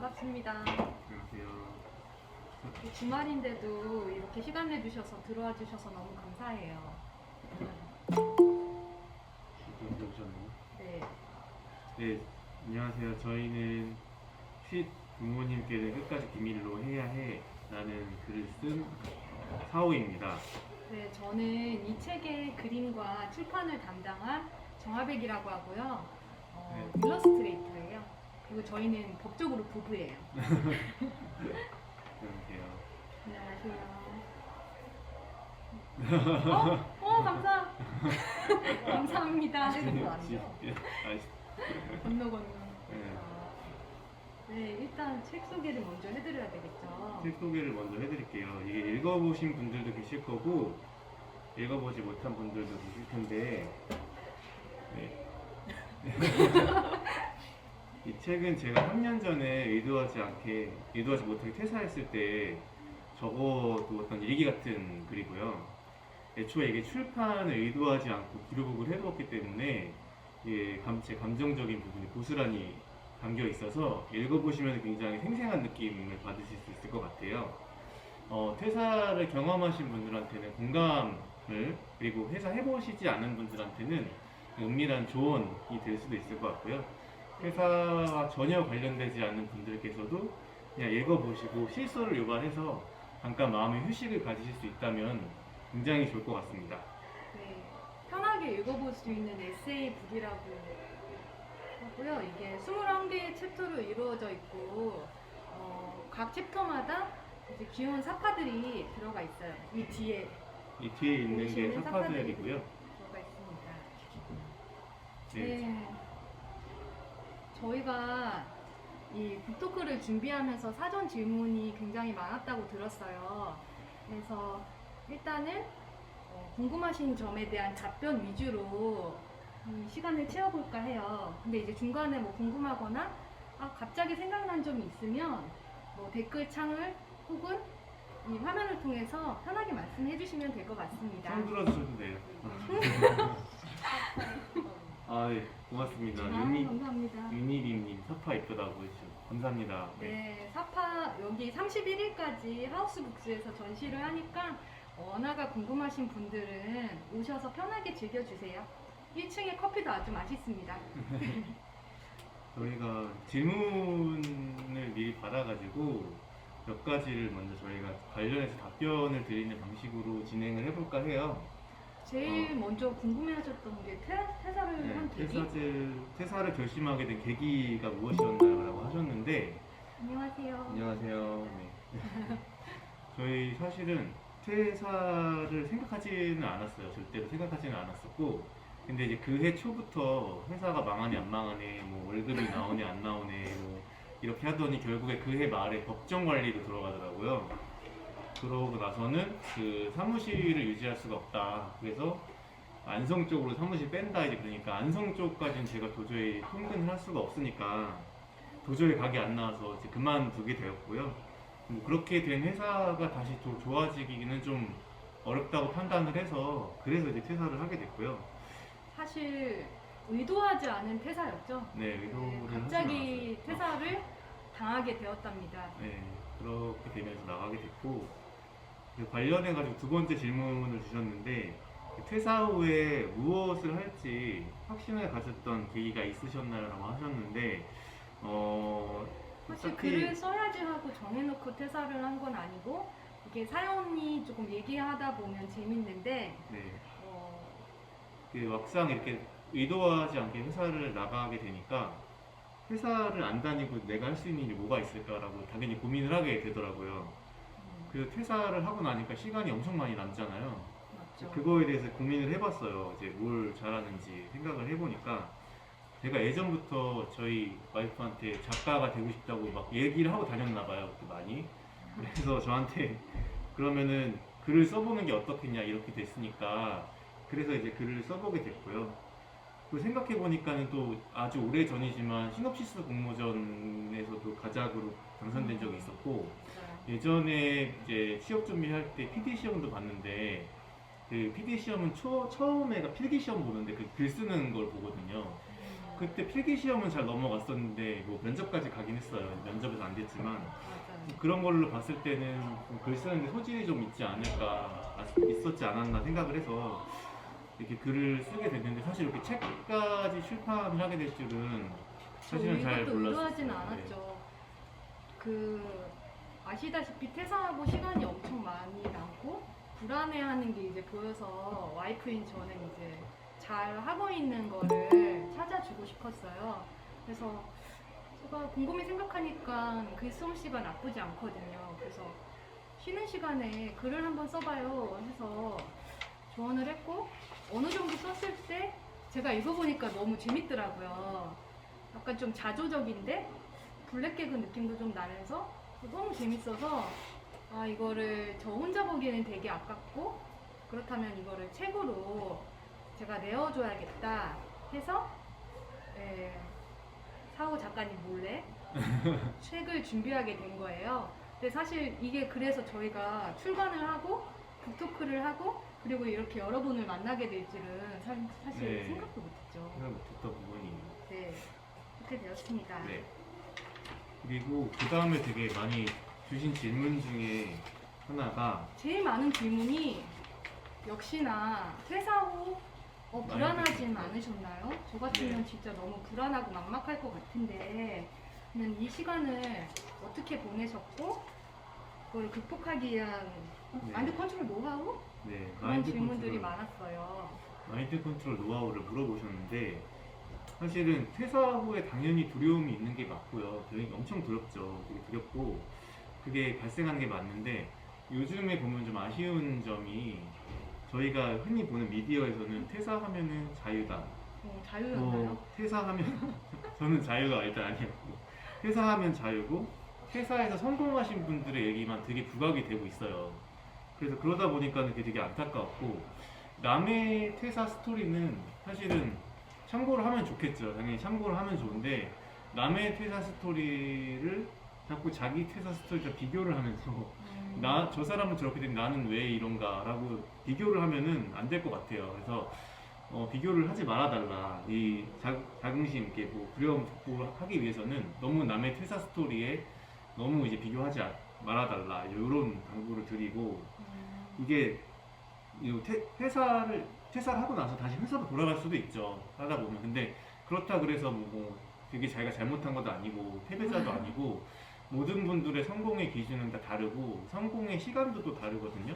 반갑습니다. 안녕하세요. 주말인데도 이렇게 시간 내주셔서 들어와 주셔서 너무 감사해요. 또 오셨나요? 네, 네, 안녕하세요. 저희는 쉿 부모님께는 끝까지 비밀로 해야 해 라는 글을 쓴 사오입니다. 네, 저는 이 책의 그림과 출판을 담당한 정하백이라고 하고요. 일러스트레이터예요. 그리고 저희는 법적으로 부부예요. 안녕하세요. 안녕하세요. 감사합니다. 건너 건너. 네. 네, 일단 책 소개를 먼저 해드려야 되겠죠. 책 소개를 먼저 해드릴게요. 이게 읽어보신 분들도 계실 거고 읽어보지 못한 분들도 계실 텐데 네. 이 책은 제가 3년 전에 의도하지 못하게 퇴사했을 때 적어두었던 일기 같은 글이고요. 애초에 이게 출판을 의도하지 않고 기록을 해두었기 때문에 제 감정적인 부분이 고스란히 담겨 있어서 읽어보시면 굉장히 생생한 느낌을 받으실 수 있을 것 같아요. 퇴사를 경험하신 분들한테는 공감을, 그리고 회사 해보시지 않은 분들한테는 은밀한 조언이 될 수도 있을 것 같고요. 회사와 전혀 관련되지 않는 분들께서도 그냥 읽어보시고 실소를 유발해서 잠깐 마음의 휴식을 가지실 수 있다면 굉장히 좋을 것 같습니다. 네, 편하게 읽어볼 수 있는 에세이 북이라고 하고요. 이게 21개의 챕터로 이루어져 있고 각 챕터마다 이제 귀여운 사파들이 들어가 있어요. 이 뒤에 있는 게 보시면 사파들이고요. 들어가 있습니다. 네. 네. 저희가 이 북토크를 준비하면서 사전 질문이 굉장히 많았다고 들었어요. 그래서 일단은 궁금하신 점에 대한 답변 위주로 시간을 채워볼까 해요. 근데 이제 중간에 뭐 궁금하거나 갑자기 생각난 점이 있으면 뭐 댓글창을 혹은 이 화면을 통해서 편하게 말씀해 주시면 될 것 같습니다. 손 들어주셔도 돼요. 네, 고맙습니다. 감사합니다. 유니비님 사파 이쁘다고 해주셔서 감사합니다. 네, 사파 여기 31일까지 하우스북스에서 전시를 하니까 언어가 궁금하신 분들은 오셔서 편하게 즐겨주세요. 1층에 커피도 아주 맛있습니다. 저희가 질문을 미리 받아가지고 몇 가지를 먼저 저희가 관련해서 답변을 드리는 방식으로 진행을 해볼까 해요. 제일 먼저 궁금해하셨던 게 퇴사를 한 계기? 퇴사를 결심하게 된 계기가 무엇이었나라고 하셨는데, 안녕하세요. 안녕하세요. 네. 저희 사실은 퇴사를 생각하지는 않았어요. 절대로 생각하지는 않았었고, 근데 이제 그 해 초부터 회사가 망하네 안 망하네, 뭐 월급이 나오네 안 나오네, 뭐 이렇게 하더니 결국에 그 해 말에 법정 관리로 들어가더라고요. 그러고 나서는 그 사무실을 유지할 수가 없다. 그래서 안성 쪽으로 사무실 뺀다. 이제 그러니까 안성 쪽까지는 제가 도저히 통근을 할 수가 없으니까 도저히 각이 안 나와서 이제 그만두게 되었고요. 뭐 그렇게 된 회사가 다시 또 좋아지기는 좀 어렵다고 판단을 해서 그래서 이제 퇴사를 하게 됐고요. 사실 의도하지 않은 퇴사였죠. 네, 의도를 갑자기 하지 퇴사를 당하게 되었답니다. 네, 그렇게 되면서 나가게 됐고, 관련해가지고 두 번째 질문을 주셨는데, 퇴사 후에 무엇을 할지 확신을 가졌던 계기가 있으셨나요라고 하셨는데, 사실 어차피 글을 써야지 하고 정해놓고 퇴사를 한 건 아니고 이게 사연이 조금 얘기하다 보면 재밌는데 네, 어, 그 막상 이렇게 의도하지 않게 회사를 나가게 되니까 회사를 안 다니고 내가 할 수 있는 일이 뭐가 있을까라고 당연히 고민을 하게 되더라고요. 그 퇴사를 하고 나니까 시간이 엄청 많이 남잖아요. 맞죠. 그거에 대해서 고민을 해봤어요. 이제 뭘 잘하는지 생각을 해보니까 제가 예전부터 저희 와이프한테 작가가 되고 싶다고 막 얘기를 하고 다녔나 봐요. 그때 많이. 그래서 저한테 그러면은 글을 써보는 게 어떻겠냐 이렇게 됐으니까 그래서 이제 글을 써보게 됐고요. 그 생각해보니까는 또 아주 오래 전이지만 시놉시스 공모전에서도 가작으로 당선된 적이 있었고, 예전에 이제 취업 준비할 때 PD 시험도 봤는데 그 PD 시험은 처음에가 필기 시험 보는데 그 글 쓰는 걸 보거든요. 그때 필기 시험은 잘 넘어갔었는데 뭐 면접까지 가긴 했어요. 면접에서 안 됐지만 맞아요. 그런 걸로 봤을 때는 글 쓰는데 소질이 좀 있지 않을까, 있었지 않았나 생각을 해서 이렇게 글을 쓰게 됐는데 사실 이렇게 책까지 출판을 하게 될 줄은 사실은 잘 이것도 몰랐어요. 의도하진 네. 않았죠. 그 아시다시피 퇴사하고 시간이 엄청 많이 남고 불안해하는 게 이제 보여서 와이프인 저는 이제 잘 하고 있는 거를 찾아주고 싶었어요. 그래서 제가 곰곰이 생각하니까 글 솜씨가 나쁘지 않거든요. 그래서 쉬는 시간에 글을 한번 써봐요 해서 조언을 했고 어느 정도 썼을 때 제가 읽어보니까 너무 재밌더라고요. 약간 좀 자조적인데 블랙 개그 느낌도 좀 나면서 너무 재밌어서 아 이거를 저 혼자 보기에는 되게 아깝고 그렇다면 이거를 책으로 제가 내어줘야겠다 해서 사호 작가님 몰래 책을 준비하게 된 거예요. 근데 사실 이게 그래서 저희가 출간을 하고 북토크를 하고 그리고 이렇게 여러분을 만나게 될 줄은 사실 네. 생각도 못했죠. 생각 못했던 부분이. 네, 그렇게 되었습니다. 네. 그리고 그 다음에 되게 많이 주신 질문 중에 하나가 제일 많은 질문이 역시나 퇴사 후 불안하진 많이 않으셨나요? 저 같으면 네. 진짜 너무 불안하고 막막할 것 같은데 그냥 이 시간을 어떻게 보내셨고 그걸 극복하기 위한 네. 마인드 컨트롤 노하우? 네, 그런 질문들이 많았어요. 마인드 컨트롤 노하우를 물어보셨는데 사실은 퇴사 후에 당연히 두려움이 있는 게 맞고요. 되게 엄청 두렵죠. 되게 두렵고 그게 발생하는 게 맞는데 요즘에 보면 좀 아쉬운 점이 저희가 흔히 보는 미디어에서는 퇴사하면은 자유다. 자유였나요? 퇴사하면 저는 자유가 일단 아니었고 퇴사하면 자유고 퇴사해서 성공하신 분들의 얘기만 되게 부각이 되고 있어요. 그래서 그러다 보니까 그게 되게 안타까웠고 남의 퇴사 스토리는 사실은 참고를 하면 좋겠죠. 당연히 참고를 하면 좋은데 남의 퇴사 스토리를 자꾸 자기 퇴사 스토리랑 비교를 하면서 나 저 사람은 저렇게 된 나는 왜 이런가라고 비교를 하면은 안 될 것 같아요. 그래서 비교를 하지 말아달라. 이 자긍심 있게 뭐 두려움 극복하기 위해서는 너무 남의 퇴사 스토리에 너무 이제 비교하지 말아달라. 이런 당부를 드리고 이게 회사를 하고 나서 다시 회사로 돌아갈 수도 있죠. 하다 보면. 근데 그렇다 그래서 뭐 되게 자기가 잘못한 것도 아니고 패배자도 아니고 모든 분들의 성공의 기준은 다 다르고 성공의 시간도 또 다르거든요.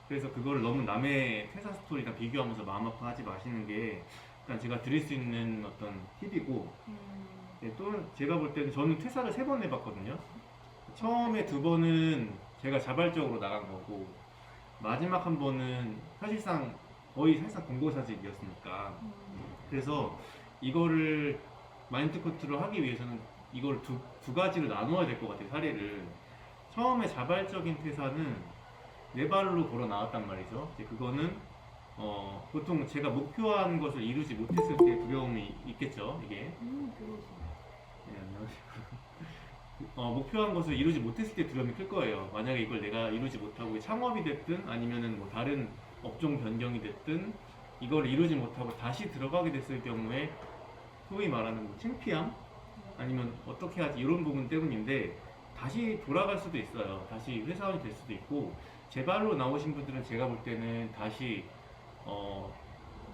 그래서 그거를 너무 남의 퇴사 스토리랑 비교하면서 마음 아파하지 마시는 게 일단 제가 드릴 수 있는 어떤 팁이고 네, 또 제가 볼 때는 저는 퇴사를 3번 해봤거든요. 처음에 2번은 제가 자발적으로 나간 거고 마지막 한 번은 사실상 공고사직이었으니까 그래서 이거를 마인드 컨트롤 하기 위해서는 이걸 두 가지로 나누어야 될 것 같아요. 사례를 처음에 자발적인 퇴사는 내 발로 걸어 나왔단 말이죠. 이제 그거는 보통 제가 목표한 것을 이루지 못했을 때 두려움이 있겠죠. 이게 네, 안녕하세요. 목표한 것을 이루지 못했을 때 두려움이 클 거예요. 만약에 이걸 내가 이루지 못하고 창업이 됐든 아니면은 뭐 다른 업종 변경이 됐든 이걸 이루지 못하고 다시 들어가게 됐을 경우에 소위 말하는 뭐 창피함 아니면 어떻게 하지 이런 부분 때문인데 다시 돌아갈 수도 있어요. 다시 회사원이 될 수도 있고 제 발로 나오신 분들은 제가 볼 때는 다시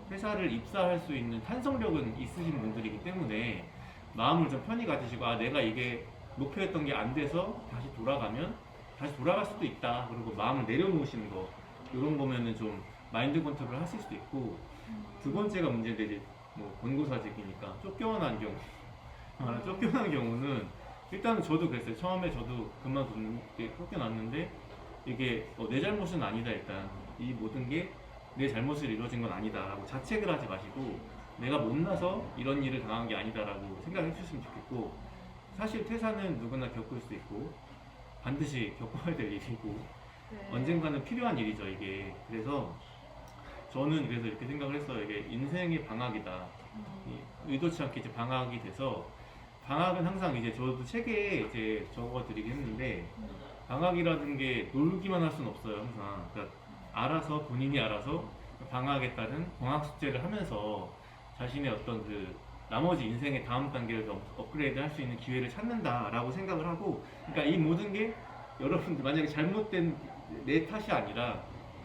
회사를 입사할 수 있는 탄성력은 있으신 분들이기 때문에 마음을 좀 편히 가지시고 내가 이게 목표했던 게 안 돼서 다시 돌아가면 다시 돌아갈 수도 있다. 그리고 마음을 내려놓으시는 거 이런 거면은 좀 마인드 컨트롤을 하실 수도 있고 2번째가 문제인데 이제 뭐 권고사직이니까 쫓겨난 경우 쫓겨난 경우는 일단은 저도 그랬어요. 처음에 저도 그만둔 게 쫓겨났는데 이게 내 잘못은 아니다. 일단 이 모든 게 내 잘못으로 이루어진 건 아니다라고 자책을 하지 마시고 내가 못나서 이런 일을 당한 게 아니다라고 생각해 주셨으면 좋겠고 사실 퇴사는 누구나 겪을 수 있고 반드시 겪어야 될 일이고 네. 언젠가는 필요한 일이죠 이게. 그래서 저는 그래서 이렇게 생각을 했어요. 이게 인생의 방학이다. 의도치 않게 이제 방학이 돼서 방학은 항상 이제 저도 책에 이제 적어드리긴 했는데 방학이라는 게 놀기만 할 수는 없어요. 항상 그러니까 본인이 알아서 방학에 따른 방학 숙제를 하면서 자신의 어떤 그 나머지 인생의 다음 단계를 더 업그레이드 할 수 있는 기회를 찾는다라고 생각을 하고, 그러니까 이 모든 게 여러분들 만약에 잘못된 내 탓이 아니라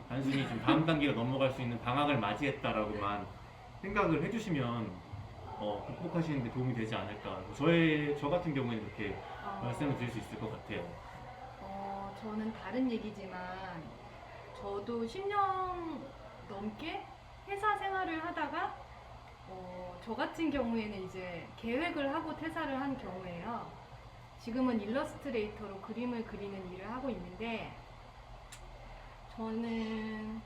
단순히 좀 다음 단계로 넘어갈 수 있는 방학을 맞이했다라고만 생각을 해주시면 극복하시는 데 도움이 되지 않을까. 저 같은 경우에는 이렇게 말씀을 드릴 수 있을 것 같아요. 저는 다른 얘기지만 저도 10년 넘게 회사 생활을 하다가 저 같은 경우에는 이제 계획을 하고 퇴사를 한 경우예요. 지금은 일러스트레이터로 그림을 그리는 일을 하고 있는데 저는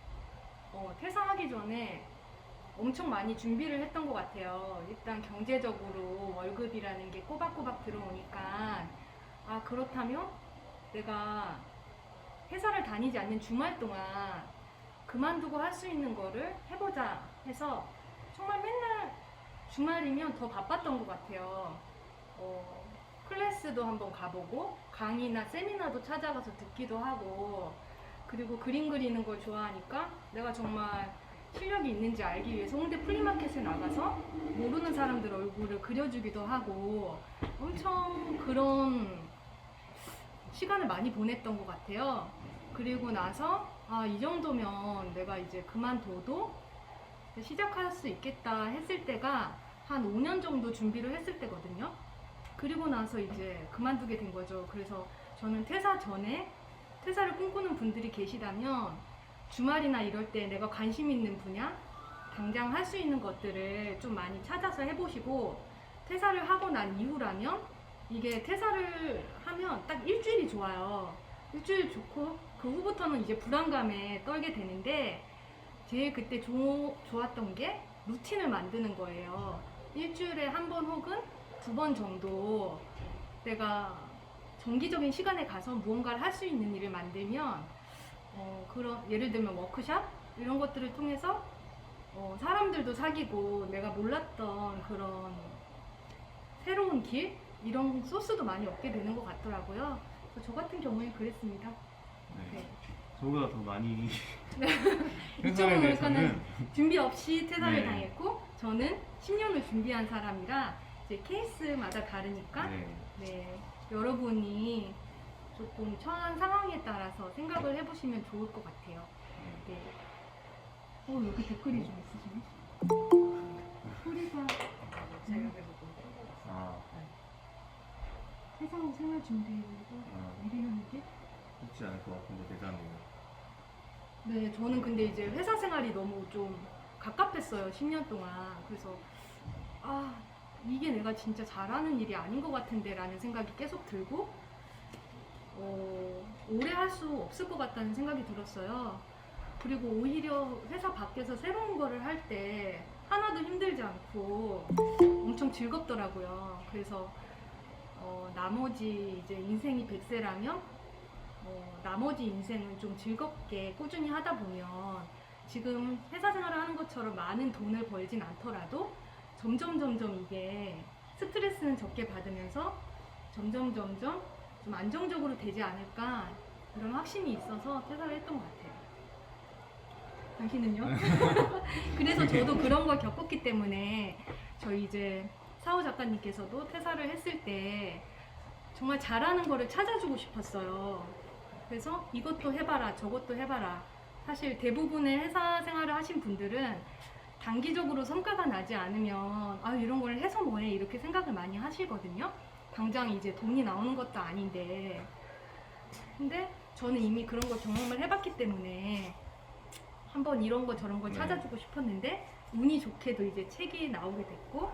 퇴사하기 전에 엄청 많이 준비를 했던 것 같아요. 일단 경제적으로 월급이라는 게 꼬박꼬박 들어오니까 그렇다면 내가 회사를 다니지 않는 주말 동안 그만두고 할 수 있는 거를 해보자 해서 정말 맨날 주말이면 더 바빴던 것 같아요. 클래스도 한번 가보고 강의나 세미나도 찾아가서 듣기도 하고, 그리고 그림 그리는 걸 좋아하니까 내가 정말 실력이 있는지 알기 위해서 홍대 플리마켓에 나가서 모르는 사람들 얼굴을 그려주기도 하고 엄청 그런 시간을 많이 보냈던 것 같아요. 그리고 나서 이 정도면 내가 이제 그만둬도 시작할 수 있겠다 했을 때가 한 5년 정도 준비를 했을 때거든요. 그리고 나서 이제 그만두게 된 거죠. 그래서 저는 퇴사 전에 퇴사를 꿈꾸는 분들이 계시다면 주말이나 이럴 때 내가 관심 있는 분야, 당장 할 수 있는 것들을 좀 많이 찾아서 해보시고, 퇴사를 하고 난 이후라면 이게 퇴사를 하면 딱 일주일이 좋아요. 일주일 좋고 그 후부터는 이제 불안감에 떨게 되는데, 제일 그때 좋았던 게 루틴을 만드는 거예요. 일주일에 한 번 혹은 2번 정도 내가 정기적인 시간에 가서 무언가를 할 수 있는 일을 만들면 그런 예를 들면 워크샵 이런 것들을 통해서 사람들도 사귀고 내가 몰랐던 그런 새로운 길 이런 소스도 많이 얻게 되는 것 같더라고요. 그래서 저 같은 경우에 그랬습니다. 네. 저보다 더 많이 이쪽은 그러니까는 준비 없이 퇴사를 네. 당했고, 저는 10년을 준비한 사람이라 이제 케이스마다 다르니까 네, 여러분이 조금 처한 상황에 따라서 생각을 해보시면 좋을 것 같아요. 네. 여기 댓글이 좀 있으시네. 소리가 제가 해보고 회사 후 생활 준비하고 일하는 게 쉽지 않을 것 같은데 대단해요. 네, 저는 근데 이제 회사 생활이 너무 좀 갑갑했어요, 10년 동안. 그래서 이게 내가 진짜 잘하는 일이 아닌 것 같은데 라는 생각이 계속 들고 오래 할 수 없을 것 같다는 생각이 들었어요. 그리고 오히려 회사 밖에서 새로운 거를 할 때 하나도 힘들지 않고 엄청 즐겁더라고요. 그래서 나머지 이제 인생이 100세라면 나머지 인생을 좀 즐겁게 꾸준히 하다 보면 지금 회사 생활을 하는 것처럼 많은 돈을 벌진 않더라도 점점 이게 스트레스는 적게 받으면서 점점 좀 안정적으로 되지 않을까 이런 확신이 있어서 퇴사를 했던 것 같아요. 당신은요? 그래서 저도 그런 걸 겪었기 때문에 저희 이제 사호 작가님께서도 퇴사를 했을 때 정말 잘하는 거를 찾아주고 싶었어요. 그래서 이것도 해봐라 저것도 해봐라. 사실 대부분의 회사 생활을 하신 분들은 단기적으로 성과가 나지 않으면 이런 걸 해서 뭐해 이렇게 생각을 많이 하시거든요. 당장 이제 돈이 나오는 것도 아닌데. 근데 저는 이미 그런 걸 경험을 해봤기 때문에 한번 이런 거 저런 걸 찾아주고 싶었는데 운이 좋게도 이제 책이 나오게 됐고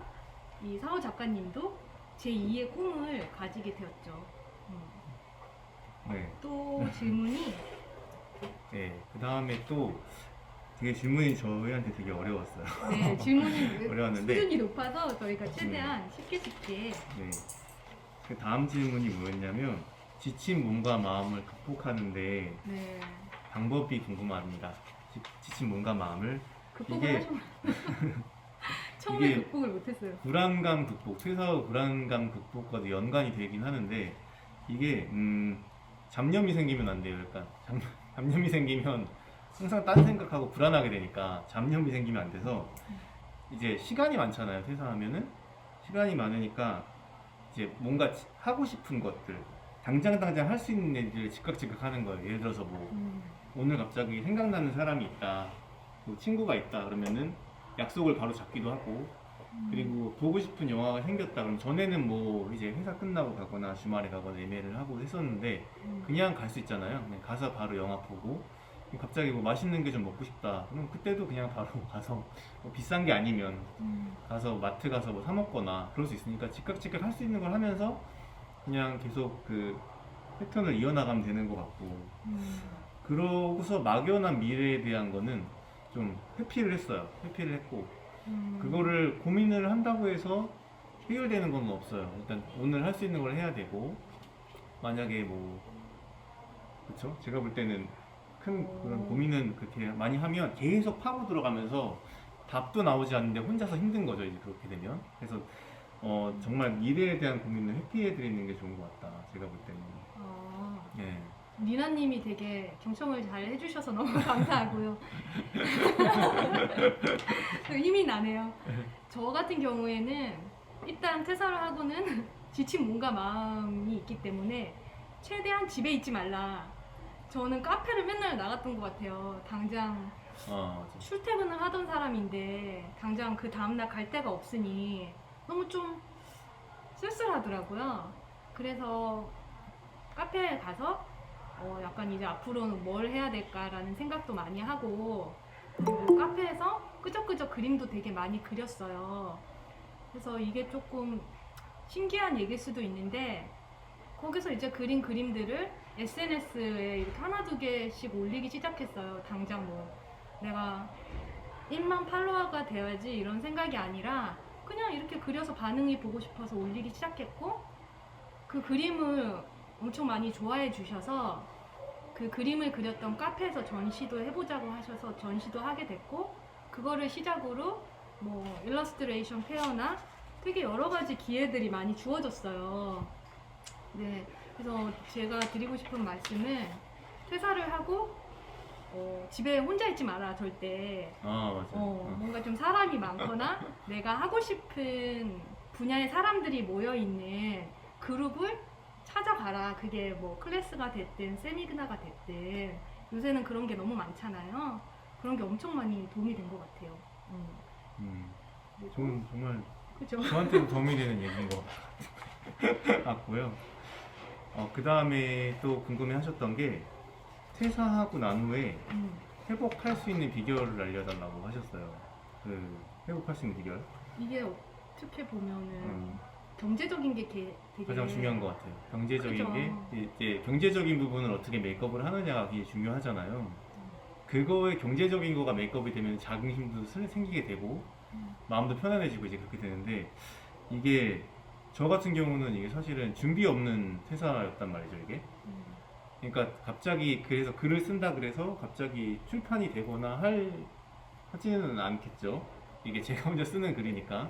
이 사호 작가님도 제2의 꿈을 가지게 되었죠. 네. 또 질문이 그 다음에 또 되게 질문이 저희한테 되게 어려웠어요. 네, 질문이 어려웠는데 수준이 높아서 저희가 최대한 쉽게 네. 그 다음 질문이 뭐였냐면 지친 몸과 마음을 극복하는데 네, 방법이 궁금합니다. 지친 몸과 마음을 극복을 이게- 하셔. 처음에 이게- 극복을 못했어요. 불안감 극복, 퇴사 후 불안감 극복과도 연관이 되긴 하는데 이게 잡념이 생기면 안 돼요. 약간 잡념이 생기면 항상 딴 생각하고 불안하게 되니까 잡념이 생기면 안 돼서 이제 시간이 많잖아요. 퇴사하면은 시간이 많으니까 이제 뭔가 하고 싶은 것들 당장 할 수 있는 일들을 즉각 하는 거예요. 예를 들어서 뭐 오늘 갑자기 생각나는 사람이 있다, 뭐 친구가 있다 그러면은 약속을 바로 잡기도 하고, 그리고 보고 싶은 영화가 생겼다 그럼 전에는 뭐 이제 회사 끝나고 가거나 주말에 가거나 예매를 하고 했었는데 그냥 갈 수 있잖아요. 그냥 가서 바로 영화 보고, 갑자기 뭐 맛있는 게 좀 먹고 싶다 그럼 그때도 그냥 바로 가서 뭐 비싼 게 아니면 가서 마트 가서 뭐 사 먹거나 그럴 수 있으니까 즉각 할 수 있는 걸 하면서 그냥 계속 그 패턴을 이어나가면 되는 것 같고, 그러고서 막연한 미래에 대한 거는 좀 회피를 했어요. 회피를 했고, 그거를 고민을 한다고 해서 해결되는 건 없어요. 일단 오늘 할 수 있는 걸 해야 되고, 만약에 뭐 그쵸? 제가 볼 때는 큰 그런 고민은 그렇게 많이 하면 계속 파고 들어가면서 답도 나오지 않는데 혼자서 힘든 거죠. 이제 그렇게 되면. 그래서 정말 미래에 대한 고민을 회피해 드리는 게 좋은 것 같다. 제가 볼 때는. 네. 리나님이 되게 경청을 잘 해주셔서 너무 감사하고요. 힘이 나네요. 저 같은 경우에는 일단 퇴사를 하고는 지친 몸과 마음이 있기 때문에 최대한 집에 있지 말라. 저는 카페를 맨날 나갔던 것 같아요. 당장 맞아. 출퇴근을 하던 사람인데 당장 그 다음날 갈 데가 없으니 너무 좀 쓸쓸하더라고요. 그래서 카페에 가서 약간 이제 앞으로는 뭘 해야 될까라는 생각도 많이 하고, 그리고 카페에서 끄적끄적 그림도 되게 많이 그렸어요. 그래서 이게 조금 신기한 얘기일 수도 있는데, 거기서 이제 그린 그림들을 SNS에 이렇게 하나 두 개씩 올리기 시작했어요. 당장 뭐 내가 1만 팔로워가 되어야지 이런 생각이 아니라 그냥 이렇게 그려서 반응이 보고 싶어서 올리기 시작했고, 그 그림을 엄청 많이 좋아해 주셔서 그 그림을 그렸던 카페에서 전시도 해보자고 하셔서 전시도 하게 됐고, 그거를 시작으로 뭐 일러스트레이션 페어나 되게 여러 가지 기회들이 많이 주어졌어요. 네, 그래서 제가 드리고 싶은 말씀은 퇴사를 하고 집에 혼자 있지 마라 절대. 맞아. 뭔가 좀 사람이 많거나 내가 하고 싶은 분야의 사람들이 모여 있는 그룹을 찾아가라. 그게 뭐 클래스가 됐든 세미나가 됐든 요새는 그런 게 너무 많잖아요. 그런 게 엄청 많이 도움이 된 것 같아요. 정말 그죠? 저한테도 도움이 되는 얘기인 것 같고요. 그 다음에 또 궁금해 하셨던 게 퇴사하고 난 후에 회복할 수 있는 비결을 알려달라고 하셨어요. 그 회복할 수 있는 비결? 이게 어떻게 보면은 경제적인 게 되게 가장 중요한 것 같아요. 경제적인 그죠. 게 이제 경제적인 부분을 어떻게 메이크업을 하느냐가 되게 중요하잖아요. 그거에 경제적인 거가 메이크업이 되면 자긍심도 생기게 되고 마음도 편안해지고 이제 그렇게 되는데, 이게 저 같은 경우는 이게 사실은 준비 없는 퇴사였단 말이죠, 이게. 그러니까 갑자기 그래서 글을 쓴다 그래서 갑자기 출판이 되거나 하지는 않겠죠. 이게 제가 혼자 쓰는 글이니까.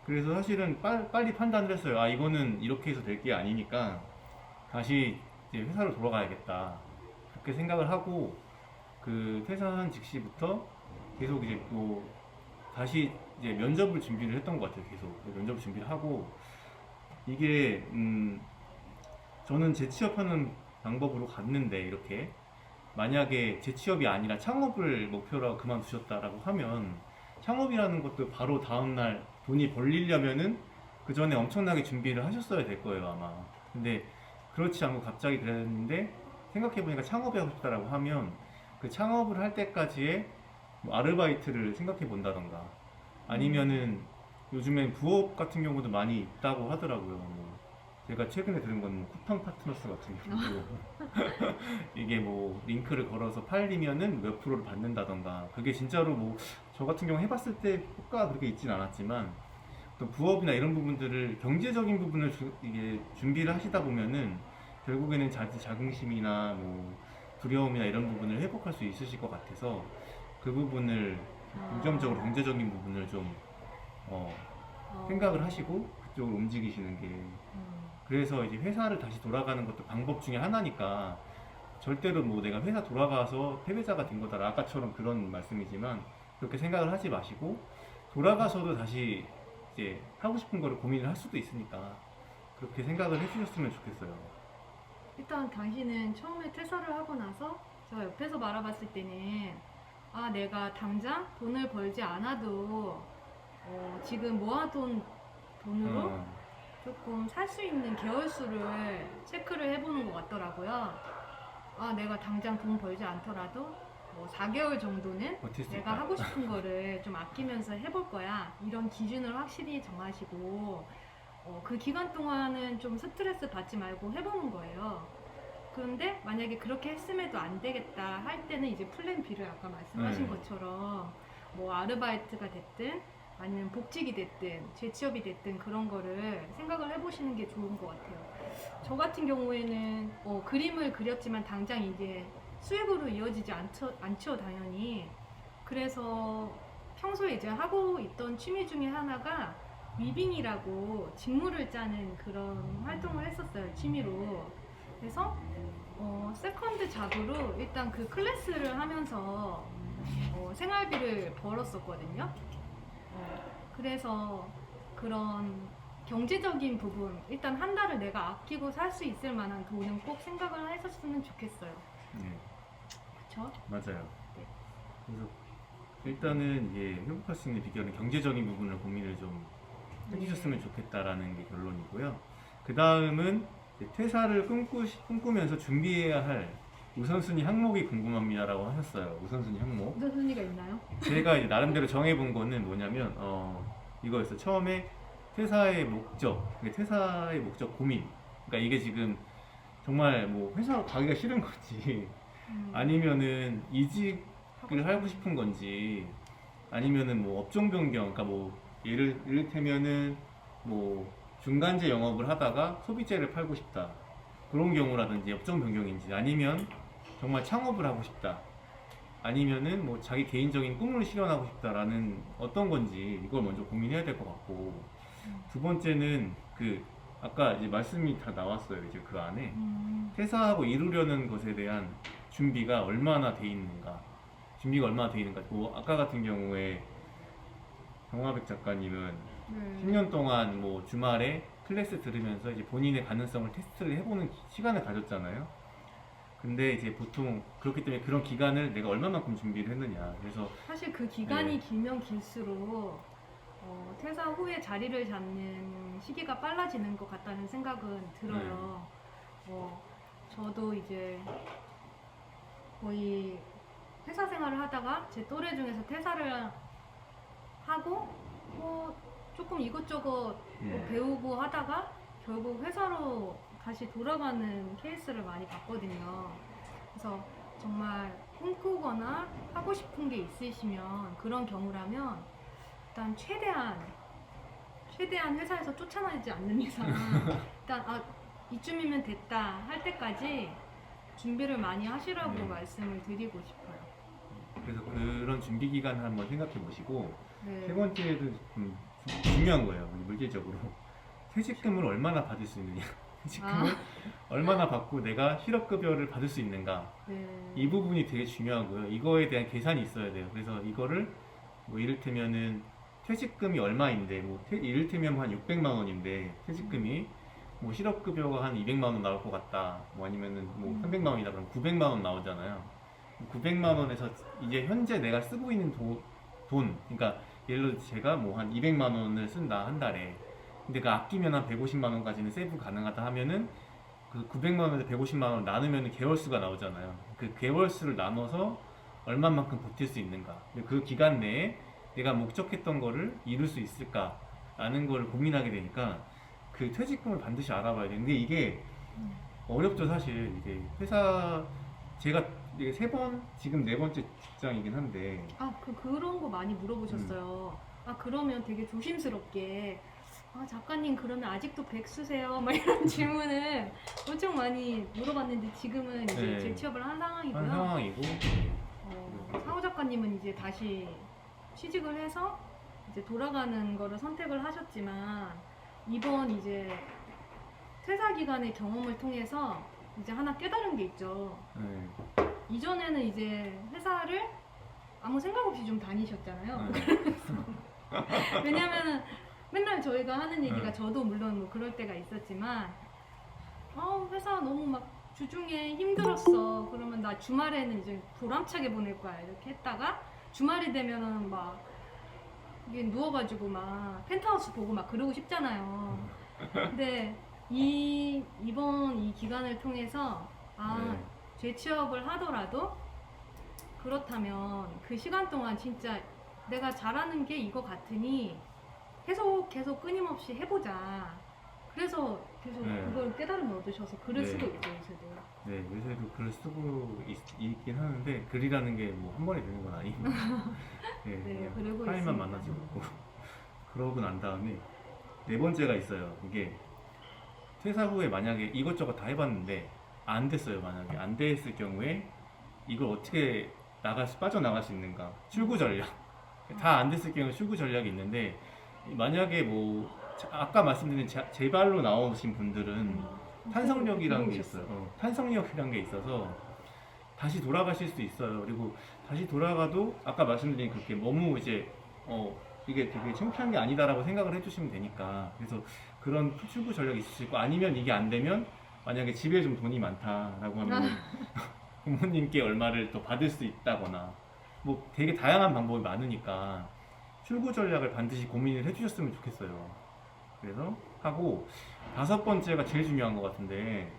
그래서 사실은 빨리 판단을 했어요. 아, 이거는 이렇게 해서 될 게 아니니까 다시 이제 회사로 돌아가야겠다. 그렇게 생각을 하고, 그 퇴사한 즉시부터 계속 이제 또 다시 이제 면접을 준비를 했던 것 같아요. 계속 면접 준비를 하고, 이게 저는 재취업하는 방법으로 갔는데, 이렇게 만약에 재취업이 아니라 창업을 목표로 그만두셨다라고 하면 창업이라는 것도 바로 다음날 돈이 벌리려면은 그 전에 엄청나게 준비를 하셨어야 될 거예요, 아마. 근데 그렇지 않고 갑자기 그랬는데, 생각해보니까 창업이 하고 싶다라고 하면 그 창업을 할 때까지의 뭐 아르바이트를 생각해 본다던가, 아니면은 요즘엔 부업 같은 경우도 많이 있다고 하더라고요. 뭐 제가 최근에 들은 건 뭐 쿠팡 파트너스 같은 경우도 이게 뭐 링크를 걸어서 팔리면은 몇 프로를 받는다던가, 그게 진짜로 뭐 저 같은 경우 해봤을 때 효과가 그렇게 있진 않았지만, 또 부업이나 이런 부분들을 경제적인 부분을 이게 준비를 하시다 보면은 결국에는 자긍심이나 뭐 두려움이나 이런 부분을 회복할 수 있으실 것 같아서, 그 부분을 긍정적으로 경제적인 부분을 좀 생각을 하시고 그쪽으로 움직이시는 게, 그래서 이제 회사를 다시 돌아가는 것도 방법 중에 하나니까, 절대로 뭐 내가 회사 돌아가서 패배자가 된 거다, 아까처럼 그런 말씀이지만 그렇게 생각을 하지 마시고, 돌아가서도 다시 이제 하고 싶은 거를 고민을 할 수도 있으니까 그렇게 생각을 해주셨으면 좋겠어요. 일단 당신은 처음에 퇴사를 하고 나서 제가 옆에서 바라봤을 때는 아, 내가 당장 돈을 벌지 않아도 지금 모아둔 돈으로 어, 조금 살 수 있는 개월수를 체크를 해보는 것 같더라고요. 아, 내가 당장 돈 벌지 않더라도 뭐 4개월 정도는 버틸 수 내가 있다. 하고 싶은 거를 좀 아끼면서 해볼 거야. 이런 기준을 확실히 정하시고 그 기간 동안은 좀 스트레스 받지 말고 해보는 거예요. 그런데 만약에 그렇게 했음에도 안 되겠다 할 때는 이제 플랜 B를 아까 말씀하신 네. 것처럼 뭐 아르바이트가 됐든 아니면 복직이 됐든 재취업이 됐든 그런 거를 생각을 해보시는 게 좋은 것 같아요. 저 같은 경우에는 그림을 그렸지만 당장 이제 수익으로 이어지지 않죠, 당연히. 그래서 평소에 이제 하고 있던 취미 중에 하나가 위빙이라고 직물을 짜는 그런 활동을 했었어요, 취미로. 그래서 세컨드 잡으로 일단 그 클래스를 하면서 생활비를 벌었었거든요. 그래서 그런 경제적인 부분, 일단 한 달을 내가 아끼고 살 수 있을 만한 돈은 꼭 생각을 했었으면 좋겠어요. 네, 그쵸? 맞아요. 네. 그래서 일단은 이게 회복할 수 있는 비결은 경제적인 부분을 고민을 좀 해주셨으면 좋겠다라는 게 결론이고요. 그 다음은 퇴사를 꿈꾸면서 준비해야 할 우선순위 항목이 궁금합니다라고 하셨어요. 우선순위 항목. 우선순위가 있나요? 제가 이제 나름대로 정해본 거는 뭐냐면 이거였어요. 처음에 퇴사의 목적, 퇴사의 목적 고민. 그러니까 이게 지금 정말 뭐 회사 가기가 싫은 건지 아니면은 이직을 하고 싶은 건지 아니면은 뭐 업종 변경, 그러니까 뭐 이를테면은 뭐 중간재 영업을 하다가 소비재를 팔고 싶다 그런 경우라든지 업종 변경인지 아니면 정말 창업을 하고 싶다 아니면은 뭐 자기 개인적인 꿈을 실현하고 싶다라는 어떤 건지 이걸 먼저 고민해야 될 것 같고 두 번째는 그 아까 이제 말씀이 다 나왔어요. 이제 그 안에 퇴사하고 이루려는 것에 대한 준비가 얼마나 돼 있는가 뭐 아까 같은 경우에 정화백 작가님은 네. 10년 동안 뭐 주말에 클래스 들으면서 이제 본인의 가능성을 테스트를 해보는 시간을 가졌잖아요. 근데 이제 보통 그렇기 때문에 그런 기간을 내가 얼마만큼 준비를 했느냐. 그래서 사실 그 기간이 네. 길면 길수록 퇴사 후에 자리를 잡는 시기가 빨라지는 것 같다는 생각은 들어요. 저도 이제 거의 회사 생활을 하다가 제 또래 중에서 퇴사를 하고 조금 이것저것 배우고 하다가 결국 회사로 다시 돌아가는 케이스를 많이 봤거든요. 그래서 정말 꿈꾸거나 하고 싶은 게 있으시면 그런 경우라면 일단 최대한 회사에서 쫓아나지 않는 이상 일단 이쯤이면 됐다 할 때까지 준비를 많이 하시라고 네. 말씀을 드리고 싶어요. 그래서 그런 준비 기간을 한번 생각해 보시고 네. 세 번째도 좀 중요한 거예요. 물질적으로 퇴직금을 얼마나 받을 수 있느냐. 퇴직금을 얼마나 받고 내가 실업급여를 받을 수 있는가. 네. 이 부분이 되게 중요하고요. 이거에 대한 계산이 있어야 돼요. 그래서 이거를 뭐 이를테면은 퇴직금이 얼마인데 뭐 이를테면 한 600만 원인데 퇴직금이 뭐 실업급여가 한 200만 원 나올 것 같다. 뭐 아니면은 뭐 300만 원이다 그러면 900만 원 나오잖아요. 900만 원에서 이제 현재 내가 쓰고 있는 돈, 그러니까 예를 들어 제가 뭐 한 200만 원을 쓴다 한 달에. 근데 그 아끼면 한 150만 원까지는 세이브 가능하다 하면은 그 900만 원에서 150만 원 나누면 개월수가 나오잖아요. 그 개월수를 나눠서 얼마만큼 버틸 수 있는가. 그 기간 내에 내가 목적했던 거를 이룰 수 있을까라는 걸 고민하게 되니까 그 퇴직금을 반드시 알아봐야 돼. 근데 이게 어렵죠, 사실. 이게 회사 제가 이게 지금 네 번째 직장이긴 한데 그런 거 많이 물어보셨어요. 그러면 되게 조심스럽게 작가님 그러면 아직도 백수세요? 막 이런 질문을 엄청 많이 물어봤는데 지금은 이제 네. 재취업을 한 한 상황이고요. 상황이고 상호 작가님은 이제 다시 취직을 해서 이제 돌아가는 거를 선택을 하셨지만 이번 이제 퇴사 기간의 경험을 통해서 이제 하나 깨달은 게 있죠. 네. 이전에는 이제 회사를 아무 생각 없이 좀 다니셨잖아요. 네. 왜냐면은 맨날 저희가 하는 얘기가 네. 저도 물론 뭐 그럴 때가 있었지만 회사 너무 막 주중에 힘들었어. 그러면 나 주말에는 이제 보람차게 보낼 거야. 이렇게 했다가 주말이 되면은 막 이게 누워가지고 막 펜트하우스 보고 막 그러고 싶잖아요. 근데 이번 이 기간을 통해서 네. 재취업을 하더라도 그렇다면 그 시간 동안 진짜 내가 잘하는 게 이거 같으니 계속 끊임없이 해보자. 그래서 계속 네. 그걸 깨달음을 얻으셔서 글을 네. 쓰고 있죠, 요새도. 네, 요새도 글을 쓰고 있긴 하는데 글이라는 게 뭐 한 번에 되는 건 아니고 네, 네, 그냥 그러고 파일만 있습니다. 만나지고 그러고 난 다음에 네 번째가 있어요. 이게 퇴사 후에 만약에 이것저것 다 해봤는데 안 됐어요. 만약에 안 됐을 경우에 이걸 어떻게 빠져나갈 수 있는가? 출구 전략. 다 안 됐을 경우에 출구 전략이 있는데 만약에 뭐 아까 말씀드린 재발로 나오신 분들은 탄성력이라는 게 있어요. 탄성력이라는 게 있어서 다시 돌아가실 수 있어요. 그리고 다시 돌아가도 아까 말씀드린 그렇게 너무 이제 이게 되게 창피한 게 아니다라고 생각을 해주시면 되니까 그래서 그런 출구 전략이 있을 수 있고 아니면 이게 안 되면 만약에 집에 좀 돈이 많다라고 하면 부모님께 얼마를 또 받을 수 있다거나 뭐 되게 다양한 방법이 많으니까 출구 전략을 반드시 고민을 해주셨으면 좋겠어요. 그래서 하고 다섯 번째가 제일 중요한 것 같은데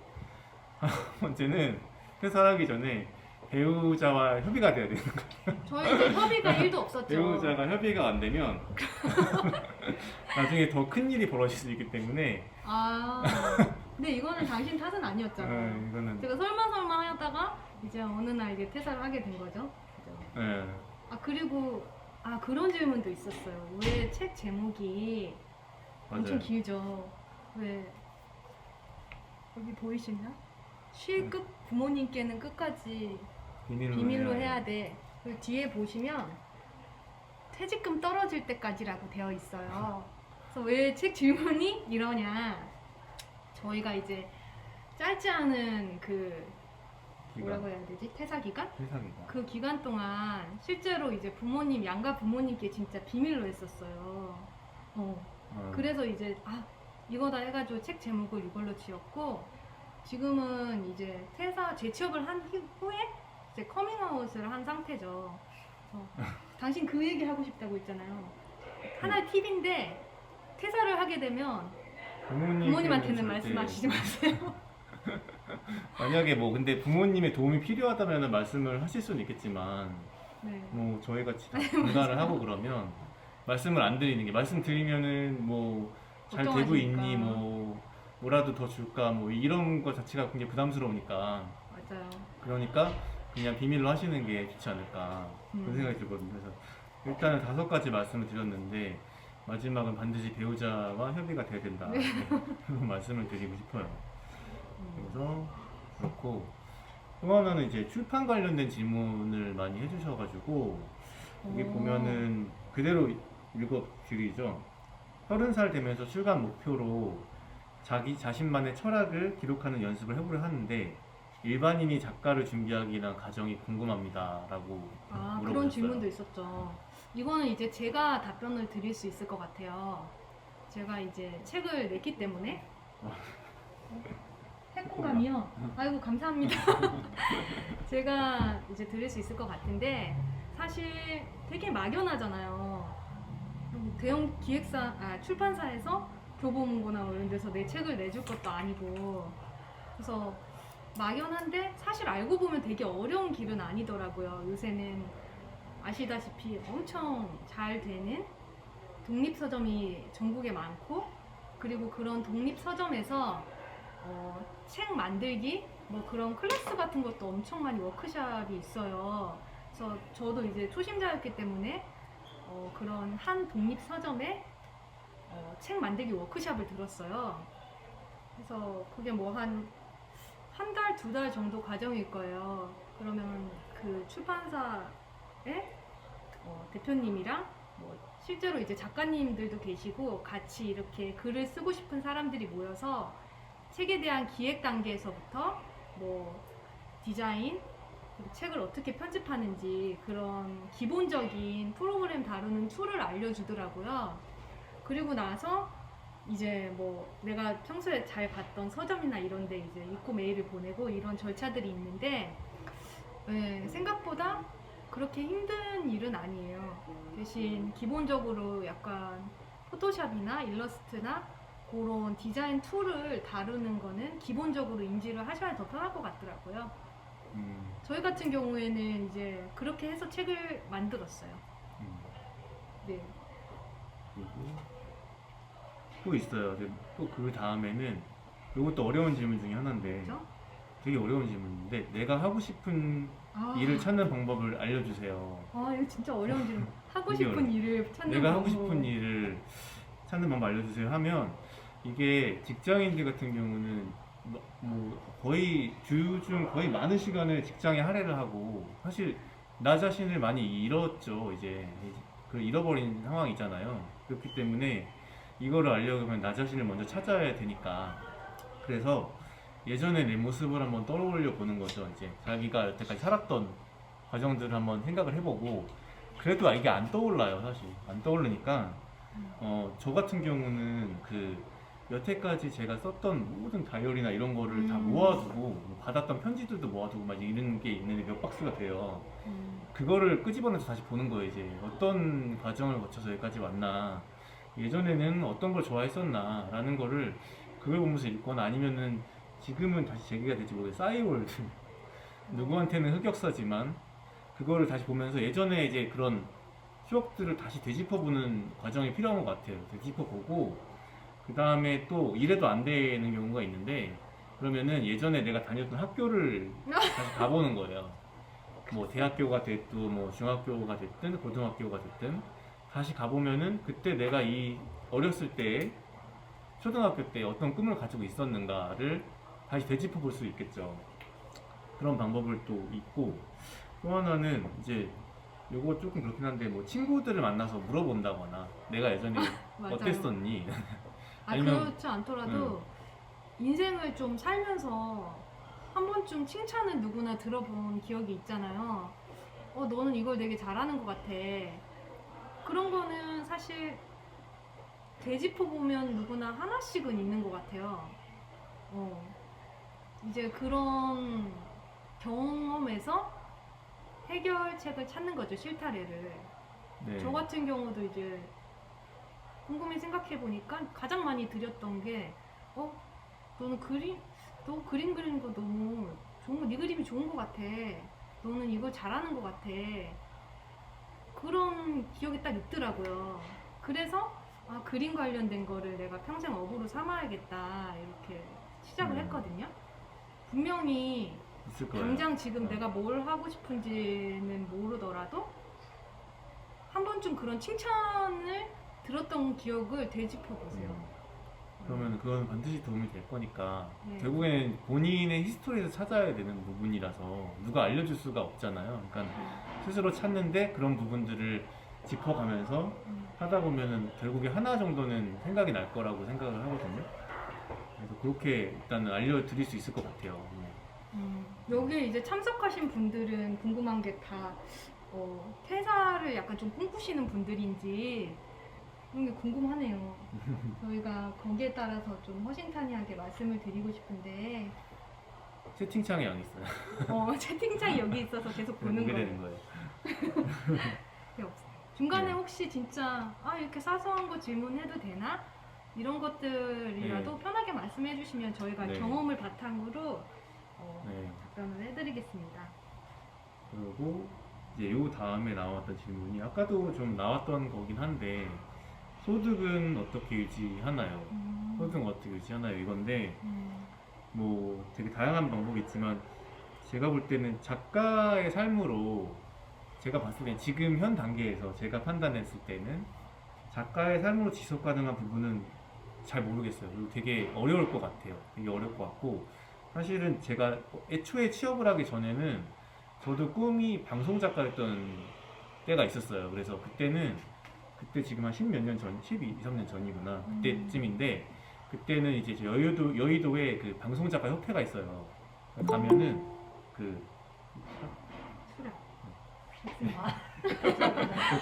다섯 번째는 회사를 하기 전에 배우자와 협의가 돼야 되는 거예요. 저희 이제 협의가 1도 없었죠. 배우자가 협의가 안 되면 나중에 더 큰 일이 벌어질 수 있기 때문에 근데 이거는 당신 탓은 아니었잖아요. 이거는 제가 설마 하다가 이제 어느 날 이제 퇴사를 하게 된 거죠. 그죠? 그리고 그런 질문도 있었어요. 왜 책 제목이 엄청 맞아요. 길죠? 왜 여기 보이시나? 실급 부모님께는 끝까지 비밀로 해야 돼. 그리고 뒤에 보시면 퇴직금 떨어질 때까지라고 되어 있어요. 그래서 왜 책 질문이 이러냐? 저희가 이제 짧지 않은 그 뭐라고 해야 되지? 퇴사 기간? 회사기가 그 기간 동안 실제로 이제 양가 부모님께 진짜 비밀로 했었어요. 그래서 이제 이거다 해가지고 책 제목을 이걸로 지었고 지금은 이제 재취업을 한 후에 이제 커밍아웃을 한 상태죠. 당신 그 얘기 하고 싶다고 했잖아요. 하나의 팁인데 퇴사를 하게 되면 부모님한테는 절대- 말씀하시지 마세요. 만약에 뭐 근데 부모님의 도움이 필요하다면 말씀을 하실 수는 있겠지만 네. 뭐 저희 같이 다 분가를 하고 그러면 말씀을 안 드리는 게 말씀드리면은 뭐 잘 되고 걱정하시니까. 있니 뭐라도 더 줄까 뭐 이런 거 자체가 굉장히 부담스러우니까 맞아요. 그러니까 그냥 비밀로 하시는 게 좋지 않을까 그런 생각이 들거든요. 그래서 일단은 5가지 말씀을 드렸는데 마지막은 반드시 배우자와 협의가 돼야 된다. 네. 그런 말씀을 드리고 싶어요. 그래서 그렇고 또 하나는 이제 출판 관련된 질문을 많이 해주셔가지고 여기 보면은 그대로 읽어드리죠. 30살 되면서 출간 목표로 자기 자신만의 철학을 기록하는 연습을 해보려 하는데 일반인이 작가를 준비하기나 과정이 궁금합니다라고 그런 물어보셨어요. 질문도 있었죠. 이거는 이제 제가 답변을 드릴 수 있을 것 같아요. 제가 이제 책을 냈기 때문에. 핵공감이요? 아이고, 감사합니다. 제가 이제 드릴 수 있을 것 같은데, 사실 되게 막연하잖아요. 대형 출판사에서 교보문고나 뭐 이런 데서 내 책을 내줄 것도 아니고. 그래서 막연한데, 사실 알고 보면 되게 어려운 길은 아니더라고요. 요새는 아시다시피 엄청 잘 되는 독립서점이 전국에 많고, 그리고 그런 독립서점에서 책 만들기 뭐 그런 클래스 같은 것도 엄청 많이 워크숍이 있어요. 그래서 저도 이제 초심자였기 때문에 그런 한 독립 서점에 책 만들기 워크숍을 들었어요. 그래서 그게 뭐 한 달, 2달 정도 과정일 거예요. 그러면 그 출판사의 대표님이랑 뭐 실제로 이제 작가님들도 계시고 같이 이렇게 글을 쓰고 싶은 사람들이 모여서 책에 대한 기획 단계에서부터 뭐 디자인, 그리고 책을 어떻게 편집하는지 그런 기본적인 프로그램 다루는 툴을 알려주더라고요. 그리고 나서 이제 뭐 내가 평소에 잘 봤던 서점이나 이런 데 이제 입고 메일을 보내고 이런 절차들이 있는데 생각보다 그렇게 힘든 일은 아니에요. 대신 기본적으로 약간 포토샵이나 일러스트나 그런 디자인 툴을 다루는 거는 기본적으로 인지를 하셔야 더 편할 것 같더라고요. 저희 같은 경우에는 이제 그렇게 해서 책을 만들었어요. 네. 그리고 또 있어요. 또 그 다음에는 이것도 어려운 질문 중에 하나인데 그죠? 되게 어려운 질문인데 내가 하고 싶은 아, 일을 찾는 방법을 알려주세요. 이거 진짜 어려운 질문. 하고 되게 싶은 일을 찾는 내가 하고 방법. 싶은 일을 찾는 방법 알려주세요 하면 이게 직장인들 같은 경우는 뭐 거의 주 중 거의 많은 시간을 직장에 할애를 하고 사실 나 자신을 많이 잃었죠. 이제 그 잃어버린 상황이잖아요. 그렇기 때문에 이거를 알려면 나 자신을 먼저 찾아야 되니까 그래서 예전에 내 모습을 한번 떠올려 보는 거죠. 이제 자기가 여태까지 살았던 과정들을 한번 생각을 해보고 그래도 이게 안 떠올라요. 사실 안 떠오르니까 저 같은 경우는 그 여태까지 제가 썼던 모든 다이어리나 이런 거를 다 모아두고 뭐 받았던 편지들도 모아두고 막 이런 게 있는데 몇 박스가 돼요. 그거를 끄집어내서 다시 보는 거예요. 이제 어떤 과정을 거쳐서 여기까지 왔나, 예전에는 어떤 걸 좋아했었나 라는 거를 그걸 보면서 읽거나 아니면은 지금은 다시 제기가 될지 모르겠어요. 싸이월드 누구한테는 흑역사지만 그거를 다시 보면서 예전에 이제 그런 추억들을 다시 되짚어보는 과정이 필요한 것 같아요. 되짚어보고 그 다음에 또 이래도 안 되는 경우가 있는데 그러면은 예전에 내가 다녔던 학교를 다시 가보는 거예요. 뭐 대학교가 됐든 뭐 중학교가 됐든 고등학교가 됐든 다시 가보면은 그때 내가 이 어렸을 때 초등학교 때 어떤 꿈을 가지고 있었는가를 다시 되짚어 볼 수 있겠죠. 그런 방법을 또 있고 또 하나는 이제 요거 조금 그렇긴 한데 뭐 친구들을 만나서 물어본다거나 내가 예전에 맞아요. 어땠었니? 아니면- 그렇지 않더라도 인생을 좀 살면서 한 번쯤 칭찬을 누구나 들어본 기억이 있잖아요. 너는 이걸 되게 잘하는 것 같아. 그런 거는 사실 되짚어보면 누구나 하나씩은 있는 것 같아요. 이제 그런 경험에서 해결책을 찾는 거죠, 실타래를. 네. 저 같은 경우도 이제 곰곰이 생각해 보니까 가장 많이 드렸던 게, 너는 너 그림 그리는 거 너무 좋은 거, 네 그림이 좋은 거 같아. 너는 이걸 잘하는 거 같아. 그런 기억이 딱 있더라고요. 그래서 그림 관련된 거를 내가 평생 업으로 삼아야겠다 이렇게 시작을 했거든요. 분명히 있을 거예요. 당장 지금 내가 뭘 하고 싶은지는 모르더라도 한 번쯤 그런 칭찬을 들었던 기억을 되짚어 보세요. 그러면 그건 반드시 도움이 될 거니까 네. 결국에는 본인의 히스토리에서 찾아야 되는 부분이라서 누가 알려줄 수가 없잖아요. 그러니까 스스로 찾는데 그런 부분들을 짚어가면서 하다 보면은 결국에 하나 정도는 생각이 날 거라고 생각을 하거든요. 그래서 그렇게 일단은 알려드릴 수 있을 것 같아요. 여기 이제 참석하신 분들은 궁금한 게 다 퇴사를 약간 좀 꿈꾸시는 분들인지 그런 게 궁금하네요. 저희가 거기에 따라서 좀 허심탄회하게 말씀을 드리고 싶은데 채팅창에 안 있어요. 채팅창이 여기 있어서 계속 보는 보게 거예요. 되는 거예요. 그게 없어요. 중간에 네. 혹시 진짜 이렇게 사소한 거 질문해도 되나? 이런 것들이라도 네. 편하게 말씀해 주시면 저희가 네. 경험을 바탕으로 네. 답변을 해드리겠습니다. 그리고 이제 요 다음에 나왔던 질문이 아까도 좀 나왔던 거긴 한데 소득은 어떻게 유지하나요? 소득은 어떻게 유지하나요? 이건데 뭐 되게 다양한 방법이 있지만 제가 볼 때는 작가의 삶으로 제가 봤을 때 지금 현 단계에서 제가 판단했을 때는 작가의 삶으로 지속 가능한 부분은 잘 모르겠어요. 그리고 되게 어려울 것 같아요. 되게 어려울 것 같고 사실은 제가 애초에 취업을 하기 전에는 저도 꿈이 방송 작가였던 때가 있었어요. 그래서 그때 지금 한 10몇 년 전, 12, 3년 전이구나. 그때쯤인데 그때는 이제 저 여의도에 그 방송 작가 협회가 있어요. 가면은 그 수락.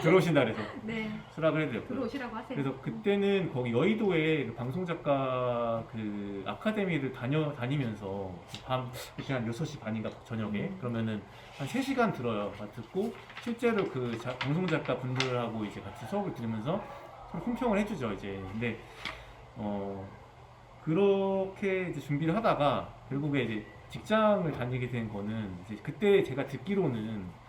들어오신다 그래서 네, 수락을 해드렸고요. 들어오시라고 하세요. 그래서 그때는 거기 여의도에 그 방송작가 그 아카데미를 다니면서 밤 그때 한 6시 반인가 저녁에 그러면은 한 3시간 들어요. 듣고 실제로 그 방송작가 분들하고 이제 같이 수업을 들으면서 서로 품평을 해주죠. 이제 근데 그렇게 이제 준비를 하다가 결국에 이제 직장을 다니게 된 거는 이제 그때 제가 듣기로는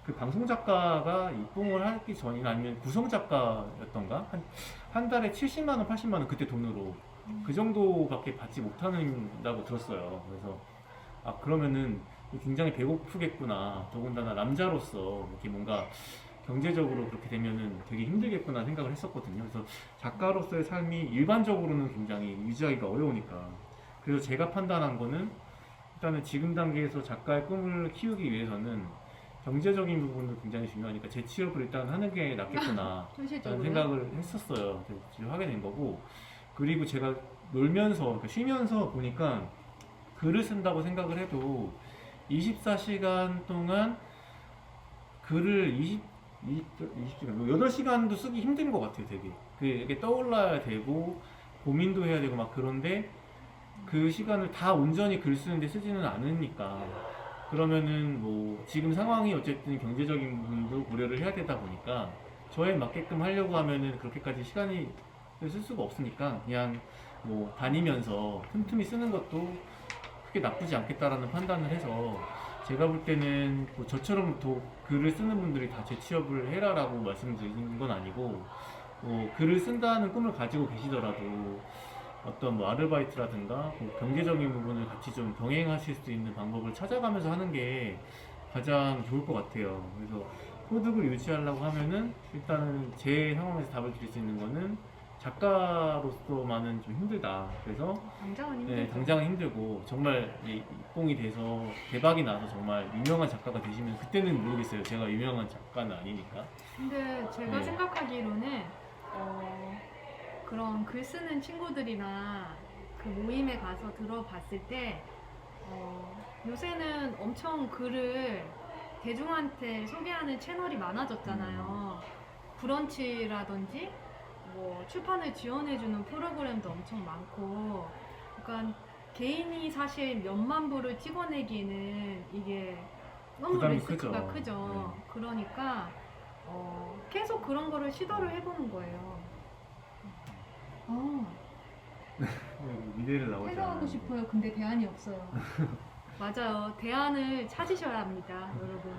그 방송 작가가 입봉을 하기 전이나 아니면 구성 작가였던가 한 달에 70만 원, 80만 원 그때 돈으로 그 정도밖에 받지 못한다고 들었어요. 그래서 아 그러면은 굉장히 배고프겠구나. 더군다나 남자로서 이렇게 뭔가 경제적으로 그렇게 되면은 되게 힘들겠구나 생각을 했었거든요. 그래서 작가로서의 삶이 일반적으로는 굉장히 유지하기가 어려우니까. 그래서 제가 판단한 거는 일단은 지금 단계에서 작가의 꿈을 키우기 위해서는 경제적인 부분도 굉장히 중요하니까 재취업을 일단 하는 게 낫겠구나 라는 현실적으로 생각을 했었어요. 그래서 하게 된 거고, 그리고 제가 놀면서 그러니까 쉬면서 보니까 글을 쓴다고 생각을 해도 24시간 동안 글을 20시간, 8시간도 쓰기 힘든 것 같아요, 되게. 그게 떠올라야 되고, 고민도 해야 되고, 막 그런데, 그 시간을 다 온전히 글 쓰는데 쓰지는 않으니까. 그러면은 뭐, 지금 상황이 어쨌든 경제적인 부분도 고려를 해야 되다 보니까, 저에 맞게끔 하려고 하면은 그렇게까지 시간이 쓸 수가 없으니까, 그냥 뭐, 다니면서 틈틈이 쓰는 것도 크게 나쁘지 않겠다라는 판단을 해서, 제가 볼 때는 뭐 저처럼 또 글을 쓰는 분들이 다 재취업을 해라라고 말씀드리는 건 아니고 글을 쓴다는 꿈을 가지고 계시더라도 어떤 뭐 아르바이트라든가 뭐 경제적인 부분을 같이 좀 병행하실 수 있는 방법을 찾아가면서 하는 게 가장 좋을 것 같아요. 그래서 소득을 유지하려고 하면은 일단은 제 상황에서 답을 드릴 수 있는 거는 작가로서만은 좀 힘들다. 그래서 당장은 네, 힘들죠. 당장은 힘들고 정말 입봉이 돼서 대박이 나서 정말 유명한 작가가 되시면 그때는 모르겠어요. 제가 유명한 작가는 아니니까. 근데 제가 네. 생각하기로는 그런 글 쓰는 친구들이나 그 모임에 가서 들어봤을 때 요새는 엄청 글을 대중한테 소개하는 채널이 많아졌잖아요. 브런치라든지 뭐 출판을 지원해주는 프로그램도 엄청 많고, 그러니까 개인이 사실 몇만 부를 찍어내기는 이게 너무 부담이 리스크가 크죠. 크죠. 그러니까 계속 그런 거를 시도를 해보는 거예요. 미래를 나오지 해석하고 않았는데. 싶어요. 근데 대안이 없어요. 맞아요. 대안을 찾으셔야 합니다, 여러분.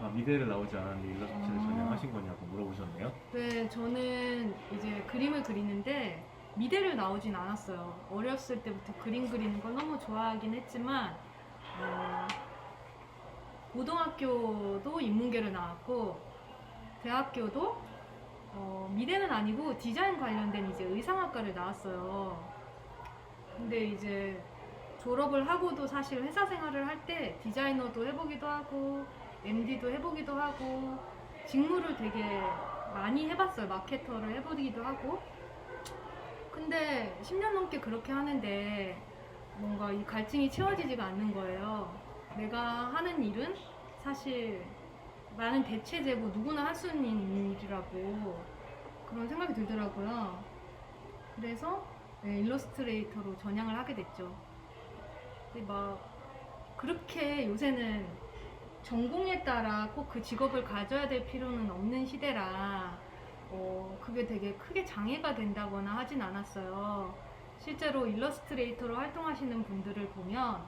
아, 미래를 나오지 않았는데 일러스트를 아. 전향하신 거냐고 물어보셨네요. 네, 저는 이제 그림을 그리는데 미대를 나오진 않았어요. 어렸을 때부터 그림 그리는 걸 너무 좋아하긴 했지만 고등학교도 인문계를 나왔고 대학교도 미대는 아니고 디자인 관련된 이제 의상학과를 나왔어요. 근데 이제 졸업을 하고도 사실 회사 생활을 할 때 디자이너도 해보기도 하고 MD도 해보기도 하고 직무를 되게 많이 해봤어요. 마케터를 해보기도 하고. 근데 10년 넘게 그렇게 하는데 뭔가 이 갈증이 채워지지가 않는 거예요. 내가 하는 일은 사실 나는 대체제고 누구나 할 수 있는 일이라고 그런 생각이 들더라고요. 그래서 일러스트레이터로 전향을 하게 됐죠. 근데 막 그렇게 요새는 전공에 따라 꼭 그 직업을 가져야 될 필요는 없는 시대라 그게 되게 크게 장애가 된다거나 하진 않았어요. 실제로 일러스트레이터로 활동하시는 분들을 보면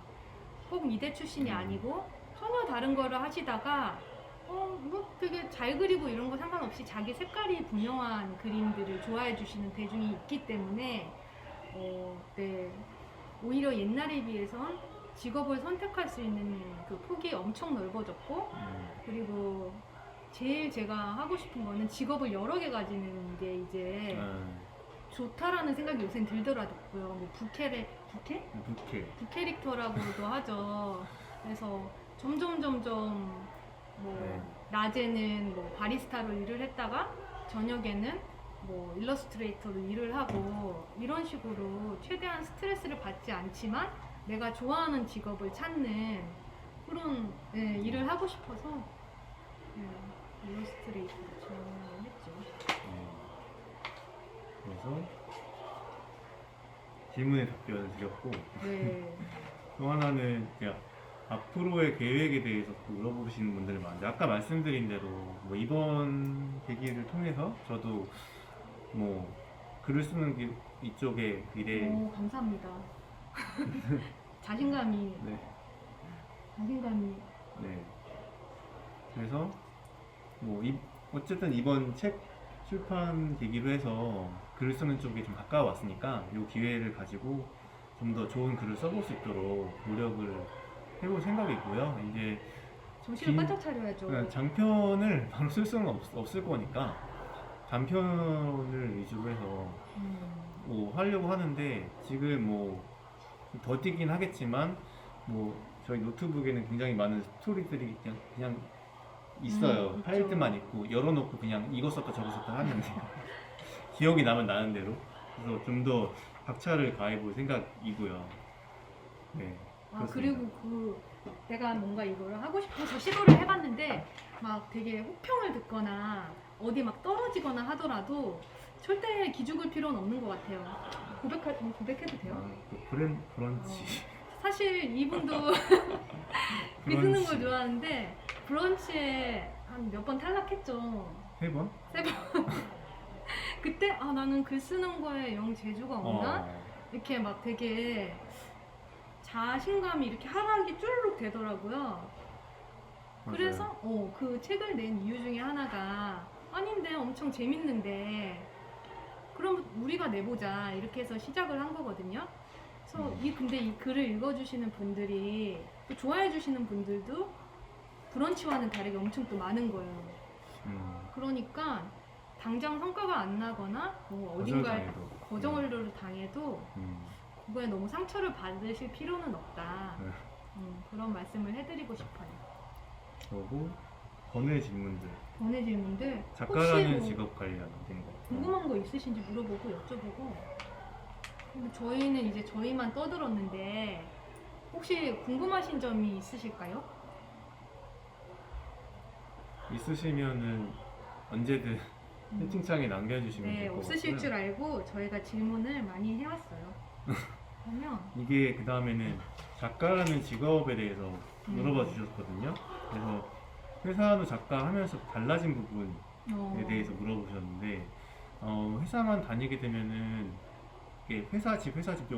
꼭 미대 출신이 아니고 전혀 다른 거를 하시다가 뭐 되게 잘 그리고 이런 거 상관없이 자기 색깔이 분명한 그림들을 좋아해 주시는 대중이 있기 때문에 네, 오히려 옛날에 비해선 직업을 선택할 수 있는 그 폭이 엄청 넓어졌고, 그리고 제일 제가 하고 싶은 거는 직업을 여러 개 가지는 게 이제 좋다라는 생각이 요새 들더라고요. 뭐 부캐릭터라고도 하죠. 그래서 점점 뭐 네. 낮에는 뭐 바리스타로 일을 했다가 저녁에는 뭐 일러스트레이터로 일을 하고 이런 식으로 최대한 스트레스를 받지 않지만 내가 좋아하는 직업을 찾는 그런 일을 하고 싶어서 일러스트레이터로 진행했죠. 그래서 질문에 답변을 드렸고 네. 또 하나는 그냥 앞으로의 계획에 대해서 또 물어보시는 분들이 많은데 아까 말씀드린 대로 뭐 이번 계기를 통해서 저도 뭐 글을 쓰는 이쪽에 일에 오, 감사합니다. 자신감이 네, 네. 그래서 뭐 어쨌든 이번 책 출판 계기로 해서 글을 쓰는 쪽에 좀 가까워왔으니까 이 기회를 가지고 좀 더 좋은 글을 써볼 수 있도록 노력을 해볼 생각이고요. 이제 정신을 긴- 바짝 차려야죠. 그냥 장편을 바로 쓸 수는 없을 거니까 단편을 위주로 해서 뭐 하려고 하는데 지금 뭐 더 뛰긴 하겠지만 뭐 저희 노트북에는 굉장히 많은 스토리들이 그냥 있어요. 있죠. 파일들만 있고 열어놓고 그냥 이거 썼다 저거 썼다 하는데 기억이 나면 나는 대로 그래서 좀 더 박차를 가해볼 생각이고요. 네. 아, 그렇습니다. 그리고 내가 뭔가 이거를 하고 싶어서 시도를 해봤는데 막 되게 혹평을 듣거나 어디 막 떨어지거나 하더라도 절대 기죽을 필요는 없는 것 같아요. 고백해도 돼요? 그 브런치 사실 이분도 글 쓰는 걸 좋아하는데 브런치에 한 몇 번 탈락했죠. 3번? 그때 아 나는 글 쓰는 거에 영 재주가 없나? 이렇게 막 되게 자신감이 이렇게 하락이 쭈르륵 되더라고요. 그래서 그 책을 낸 이유 중에 하나가 아닌데 엄청 재밌는데 그럼 우리가 내보자 이렇게 해서 시작을 한 거거든요. 그래서 근데 이 글을 읽어주시는 분들이 또 좋아해 주시는 분들도 브런치와는 다르게 엄청 또 많은 거예요. 그러니까 당장 성과가 안 나거나 뭐 어딘가에 거절을 당해도 그거에 너무 상처를 받으실 필요는 없다. 네. 그런 말씀을 해드리고 싶어요. 그리고 번외 질문들 번외 질문들 작가라는 혹시 뭐 직업 관련된 거 궁금한 거 있으신지 물어보고 여쭤보고. 근데 저희는 이제 저희만 떠들었는데 혹시 궁금하신 점이 있으실까요? 있으시면은 언제든 채팅창에 남겨주시면 네, 될 것 없으실 같고요. 줄 알고 저희가 질문을 많이 해왔어요. 그러면 이게 그 다음에는 작가라는 직업에 대해서 물어봐 주셨거든요. 그래서 회사도 작가 하면서 달라진 부분에 대해서 물어보셨는데 회사만 다니게 되면은 이게 회사 집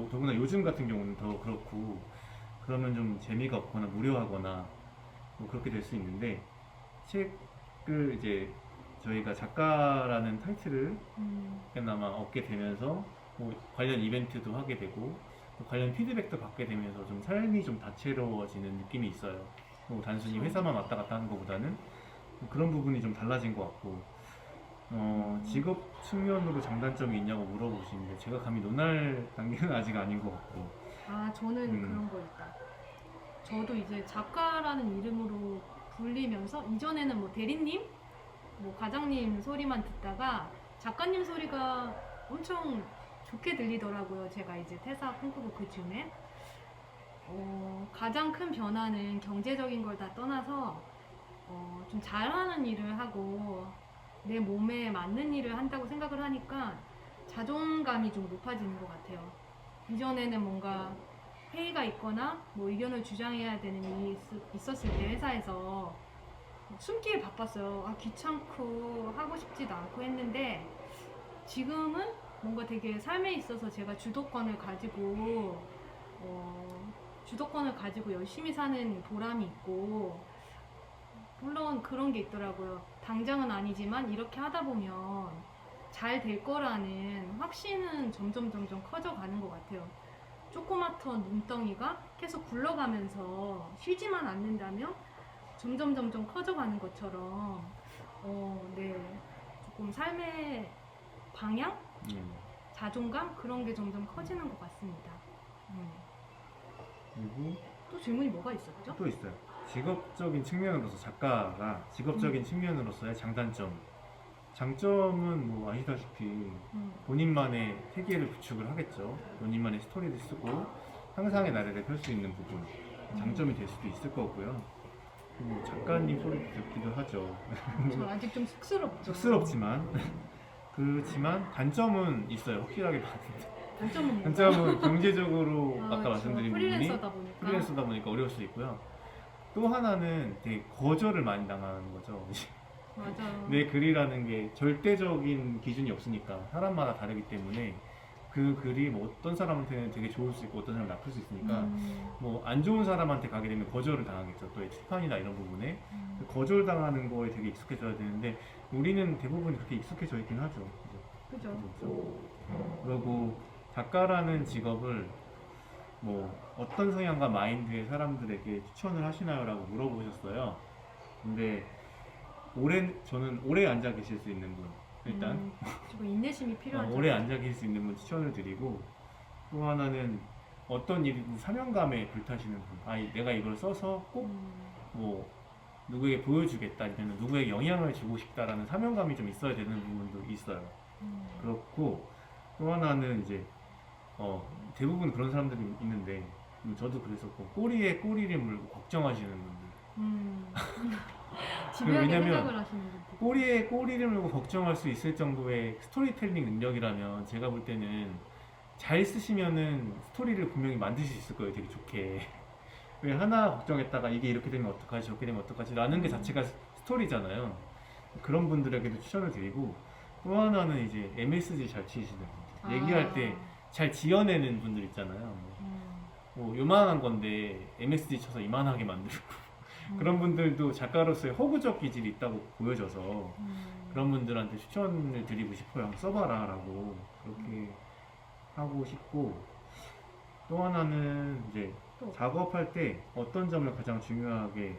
더구나 요즘 같은 경우는 더 그렇고 그러면 좀 재미가 없거나 무료하거나 뭐 그렇게 될 수 있는데 책을 이제 저희가 작가라는 타이틀을 그나마 얻게 되면서 뭐 관련 이벤트도 하게 되고 또 관련 피드백도 받게 되면서 좀 삶이 좀 다채로워지는 느낌이 있어요. 뭐 단순히 회사만 왔다 갔다 하는 것보다는 그런 부분이 좀 달라진 것 같고 직업 측면으로 장단점이 있냐고 물어보시는데 제가 감히 논할 단계는 아직 아닌 것 같고 아 저는 그런 거 있다. 저도 이제 작가라는 이름으로 불리면서 이전에는 뭐 대리님, 뭐 과장님 소리만 듣다가 작가님 소리가 엄청 좋게 들리더라고요. 제가 이제 퇴사 꿈꾸고 그 즈음에 가장 큰 변화는 경제적인 걸 다 떠나서 좀 잘하는 일을 하고 내 몸에 맞는 일을 한다고 생각을 하니까 자존감이 좀 높아지는 것 같아요. 이전에는 뭔가 회의가 있거나 뭐 의견을 주장해야 되는 일이 있었을 때 회사에서 숨기에 바빴어요. 아, 귀찮고 하고 싶지도 않고 했는데 지금은 뭔가 되게 삶에 있어서 제가 주도권을 가지고 열심히 사는 보람이 있고 물론 그런 게 있더라고요. 당장은 아니지만 이렇게 하다 보면 잘 될 거라는 확신은 점점 커져가는 것 같아요. 조그맣던 눈덩이가 계속 굴러가면서 쉬지만 않는다면 점점 커져가는 것처럼 네, 조금 삶의 방향? 자존감? 그런 게 점점 커지는 것 같습니다. 그리고 또 질문이 뭐가 있었죠? 또 있어요. 직업적인 측면으로서 작가가 직업적인 측면으로서의 장단점 장점은 뭐 아시다시피 본인만의 세계를 구축을 하겠죠. 본인만의 스토리를 쓰고 상상의 나래를 펼 수 있는 부분 장점이 될 수도 있을 거고요. 뭐 작가님 소리도 듣기도 하죠. 저 아직 좀 쑥스럽죠. 쑥스럽지만 그렇지만 단점은 있어요. 확실하게 봤는데 단점은 뭔가요? 단점은 경제적으로 아까 그렇죠. 말씀드린 부분이 프리랜서다 보니까. 프리랜서다 보니까 어려울 수 있고요. 또 하나는 되게 거절을 많이 당하는 거죠. 맞아요. 내 글이라는 게 절대적인 기준이 없으니까 사람마다 다르기 때문에 그 글이 뭐 어떤 사람한테는 되게 좋을 수 있고 어떤 사람은 나쁠 수 있으니까 뭐 안 좋은 사람한테 가게 되면 거절을 당하겠죠. 또 출판이나 이런 부분에 거절당하는 거에 되게 익숙해져야 되는데 우리는 대부분 그렇게 익숙해져 있긴 하죠. 그죠. 그렇죠. 그리고 작가라는 직업을 뭐 어떤 성향과 마인드의 사람들에게 추천을 하시나요? 라고 물어보셨어요. 근데 저는 오래 앉아 계실 수 있는 분 일단 지금 인내심이 필요하죠. 오래 앉아 계실 수 있는 분 추천을 드리고 또 하나는 어떤 일이든 사명감에 불타시는 분 내가 이걸 써서 꼭 뭐 누구에게 보여주겠다 아니면 누구에게 영향을 주고 싶다라는 사명감이 좀 있어야 되는 부분도 있어요. 그렇고 또 하나는 이제 대부분 그런 사람들이 있는데 저도 그랬었고 꼬리에 꼬리를 물고 걱정하시는 분들 집요하게 왜냐면 생각을 하시는 분들. 꼬리에 꼬리를 물고 걱정할 수 있을 정도의 스토리텔링 능력이라면 제가 볼 때는 잘 쓰시면은 스토리를 분명히 만드실 수 있을 거예요. 되게 좋게. 왜 하나 걱정했다가 이게 이렇게 되면 어떡하지 저렇게 되면 어떡하지 라는 게 자체가 스토리잖아요. 그런 분들에게도 추천을 드리고 또 하나는 이제 MSG 잘 치시는 분들 얘기할 때 잘 지어내는 분들 있잖아요. 뭐 요만한 건데 MSG 쳐서 이만하게 만들고 그런 분들도 작가로서의 허구적 기질이 있다고 보여져서 그런 분들한테 추천을 드리고 싶어요. 한번 써봐라 라고 그렇게 하고 싶고 또 하나는 이제 작업할 때 어떤 점을 가장 중요하게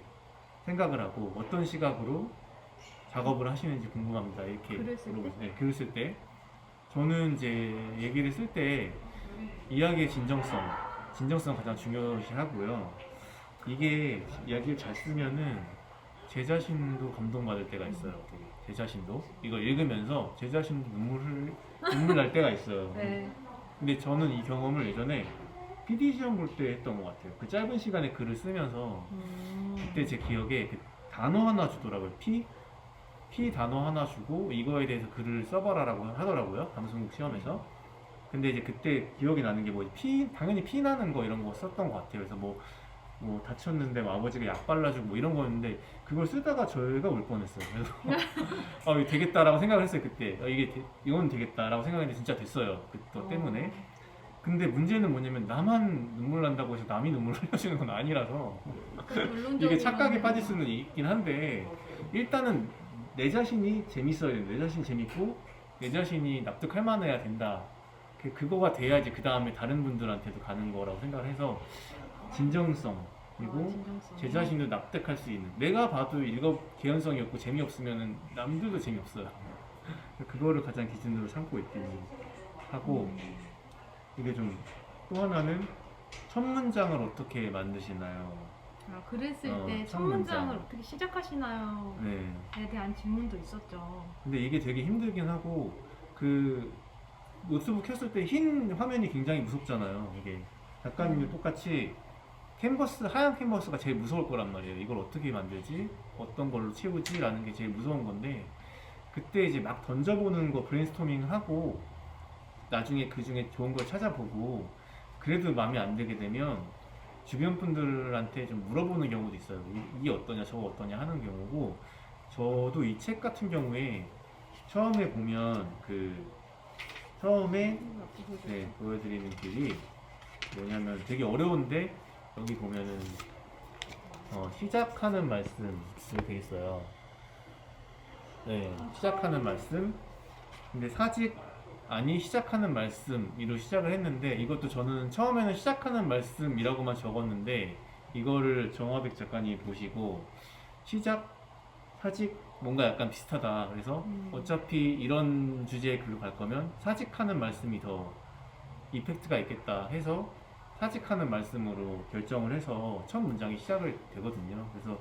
생각을 하고 어떤 시각으로 작업을 하시는지 궁금합니다. 이렇게 글을 쓸 때? 물어보세요. 네, 글을 쓸 때 저는 이제 얘기를 쓸 때 이야기의 진정성 가장 중요시하고요. 이게 이야기를 잘 쓰면은 제 자신도 감동받을 때가 있어요. 되게. 제 자신도 이걸 읽으면서 제 자신도 눈물 날 때가 있어요. 네. 근데 저는 이 경험을 예전에 PD 시험 볼 때 했던 것 같아요. 그 짧은 시간에 글을 쓰면서 그때 제 기억에 그 단어 하나 주더라고요. P 단어 하나 주고 이거에 대해서 글을 써봐라라고 하더라고요. 방송국 시험에서. 근데 이제 그때 기억이 나는 게 당연히 피 나는 거 이런 거 썼던 것 같아요. 그래서 뭐 다쳤는데 뭐 아버지가 약 발라주고 뭐 이런 거였는데 그걸 쓰다가 저희가 울 뻔했어요. 그래서 이거 되겠다라고 생각을 했어요. 그때 이건 되겠다라고 생각했는데 진짜 됐어요. 그것 때문에. 근데 문제는 뭐냐면 나만 눈물 난다고 해서 남이 눈물 흘려주는 건 아니라서 이게 착각에 빠질 수는 있긴 한데 일단은 내 자신이 재밌어야 된다. 내 자신이 재밌고 내 자신이 납득할 만해야 된다. 그거가 돼야지 그 다음에 다른 분들한테도 가는 거라고 생각을 해서 진정성 그리고 진정성. 제 자신도 납득할 수 있는 내가 봐도 개연성이 없고 재미없으면 남들도 재미없어요. 그거를 가장 기준으로 삼고 있긴 하고 이게 좀 또 하나는 첫 문장을 어떻게 만드시나요? 글을 쓸 때 첫 첫 문장을 문장. 어떻게 시작하시나요? 네. 에 대한 질문도 있었죠. 근데 이게 되게 힘들긴 하고 그 노트북 켰을 때 흰 화면이 굉장히 무섭잖아요. 이게 작가님도 똑같이 하얀 캔버스가 제일 무서울 거란 말이에요. 이걸 어떻게 만들지? 어떤 걸로 채우지? 라는 게 제일 무서운 건데 그때 이제 막 던져보는 거 브레인스토밍 하고 나중에 그 중에 좋은 걸 찾아보고 그래도 마음에 안 들게 되면 주변 분들한테 좀 물어보는 경우도 있어요. 이게 어떠냐 저거 어떠냐 하는 경우고 저도 이 책 같은 경우에 처음에 보면 처음에 보여드리는 글이 뭐냐면 되게 어려운데 여기 보면은 시작하는 말씀 이렇게 돼 있어요. 네, 시작하는 말씀. 근데 시작하는 말씀으로 시작을 했는데 이것도 저는 처음에는 시작하는 말씀이라고만 적었는데 이거를 정화백 작가님이 보시고 사직 뭔가 약간 비슷하다. 그래서 어차피 이런 주제의 글로 갈 거면 사직하는 말씀이 더 이펙트가 있겠다 해서 사직하는 말씀으로 결정을 해서 첫 문장이 시작을 되거든요. 그래서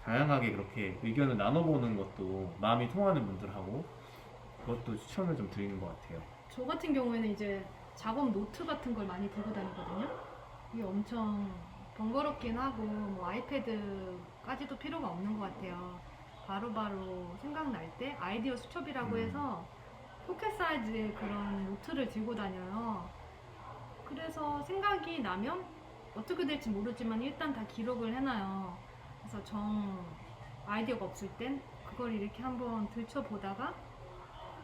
다양하게 그렇게 의견을 나눠보는 것도 마음이 통하는 분들하고 그것도 추천을 좀 드리는 것 같아요. 저 같은 경우에는 이제 작업 노트 같은 걸 많이 들고 다니거든요. 이게 엄청 번거롭긴 하고 뭐 아이패드까지도 필요가 없는 것 같아요. 바로바로 생각날 때 아이디어 수첩이라고 해서 포켓 사이즈의 그런 노트를 들고 다녀요. 그래서 생각이 나면 어떻게 될지 모르지만 일단 다 기록을 해놔요. 그래서 아이디어가 없을 땐 그걸 이렇게 한번 들춰보다가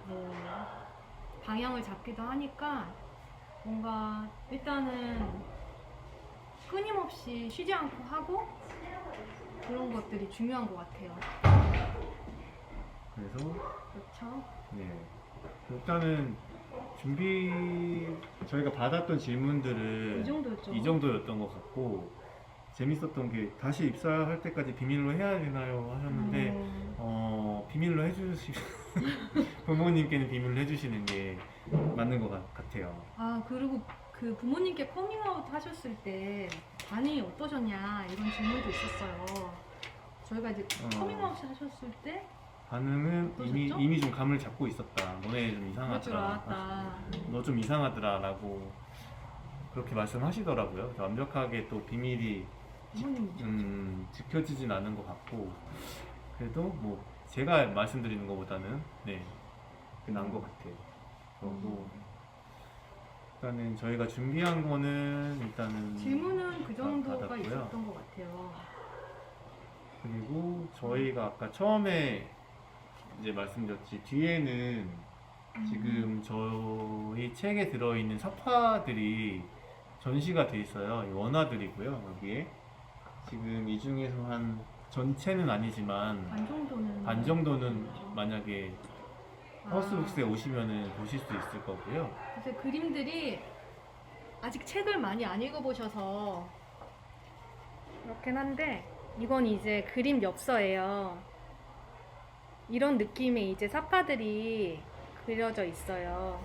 뭐 방향을 잡기도 하니까 뭔가 일단은 끊임없이 쉬지 않고 하고 그런 것들이 중요한 것 같아요. 그래서 그렇죠? 네. 일단은 저희가 받았던 질문들은 이 정도였죠. 이 정도였던 것 같고, 재밌었던 게 다시 입사할 때까지 비밀로 해야 되나요 하셨는데 비밀로 부모님께는 비밀로 해주시는 게 맞는 것 같아요. 아, 그리고 그 부모님께 커밍아웃 하셨을 때 반응이 어떠셨냐 이런 질문도 있었어요. 저희가 이제 커밍아웃 하셨을 때 반응은 어떠셨죠? 이미 좀 감을 잡고 있었다. 너네 좀 그럴 줄 이상하더라. 알았다. 너 좀 이상하더라라고 그렇게 말씀하시더라고요. 완벽하게 또 비밀이 부모님이죠. 지켜지진 않은 것 같고, 그래도 뭐 제가 말씀드리는 것보다는 네, 그게 나은 것 같아요. 그리고 일단은 저희가 준비한 거는 일단은 질문은 그 정도가 받았고요. 있었던 것 같아요. 그리고 저희가 아까 처음에 이제 말씀드렸지, 뒤에는 지금 저희 책에 들어있는 사파들이 전시가 돼 있어요. 이 원화들이고요. 여기에 지금 이 중에서 한 전체는 아니지만 반 정도는 만약에 하우스북스에 오시면은 보실 수 있을 거고요. 그래서 그림들이 아직 책을 많이 안 읽어보셔서 그렇긴 한데 이건 이제 그림 엽서예요. 이런 느낌의 이제 사파들이 그려져 있어요.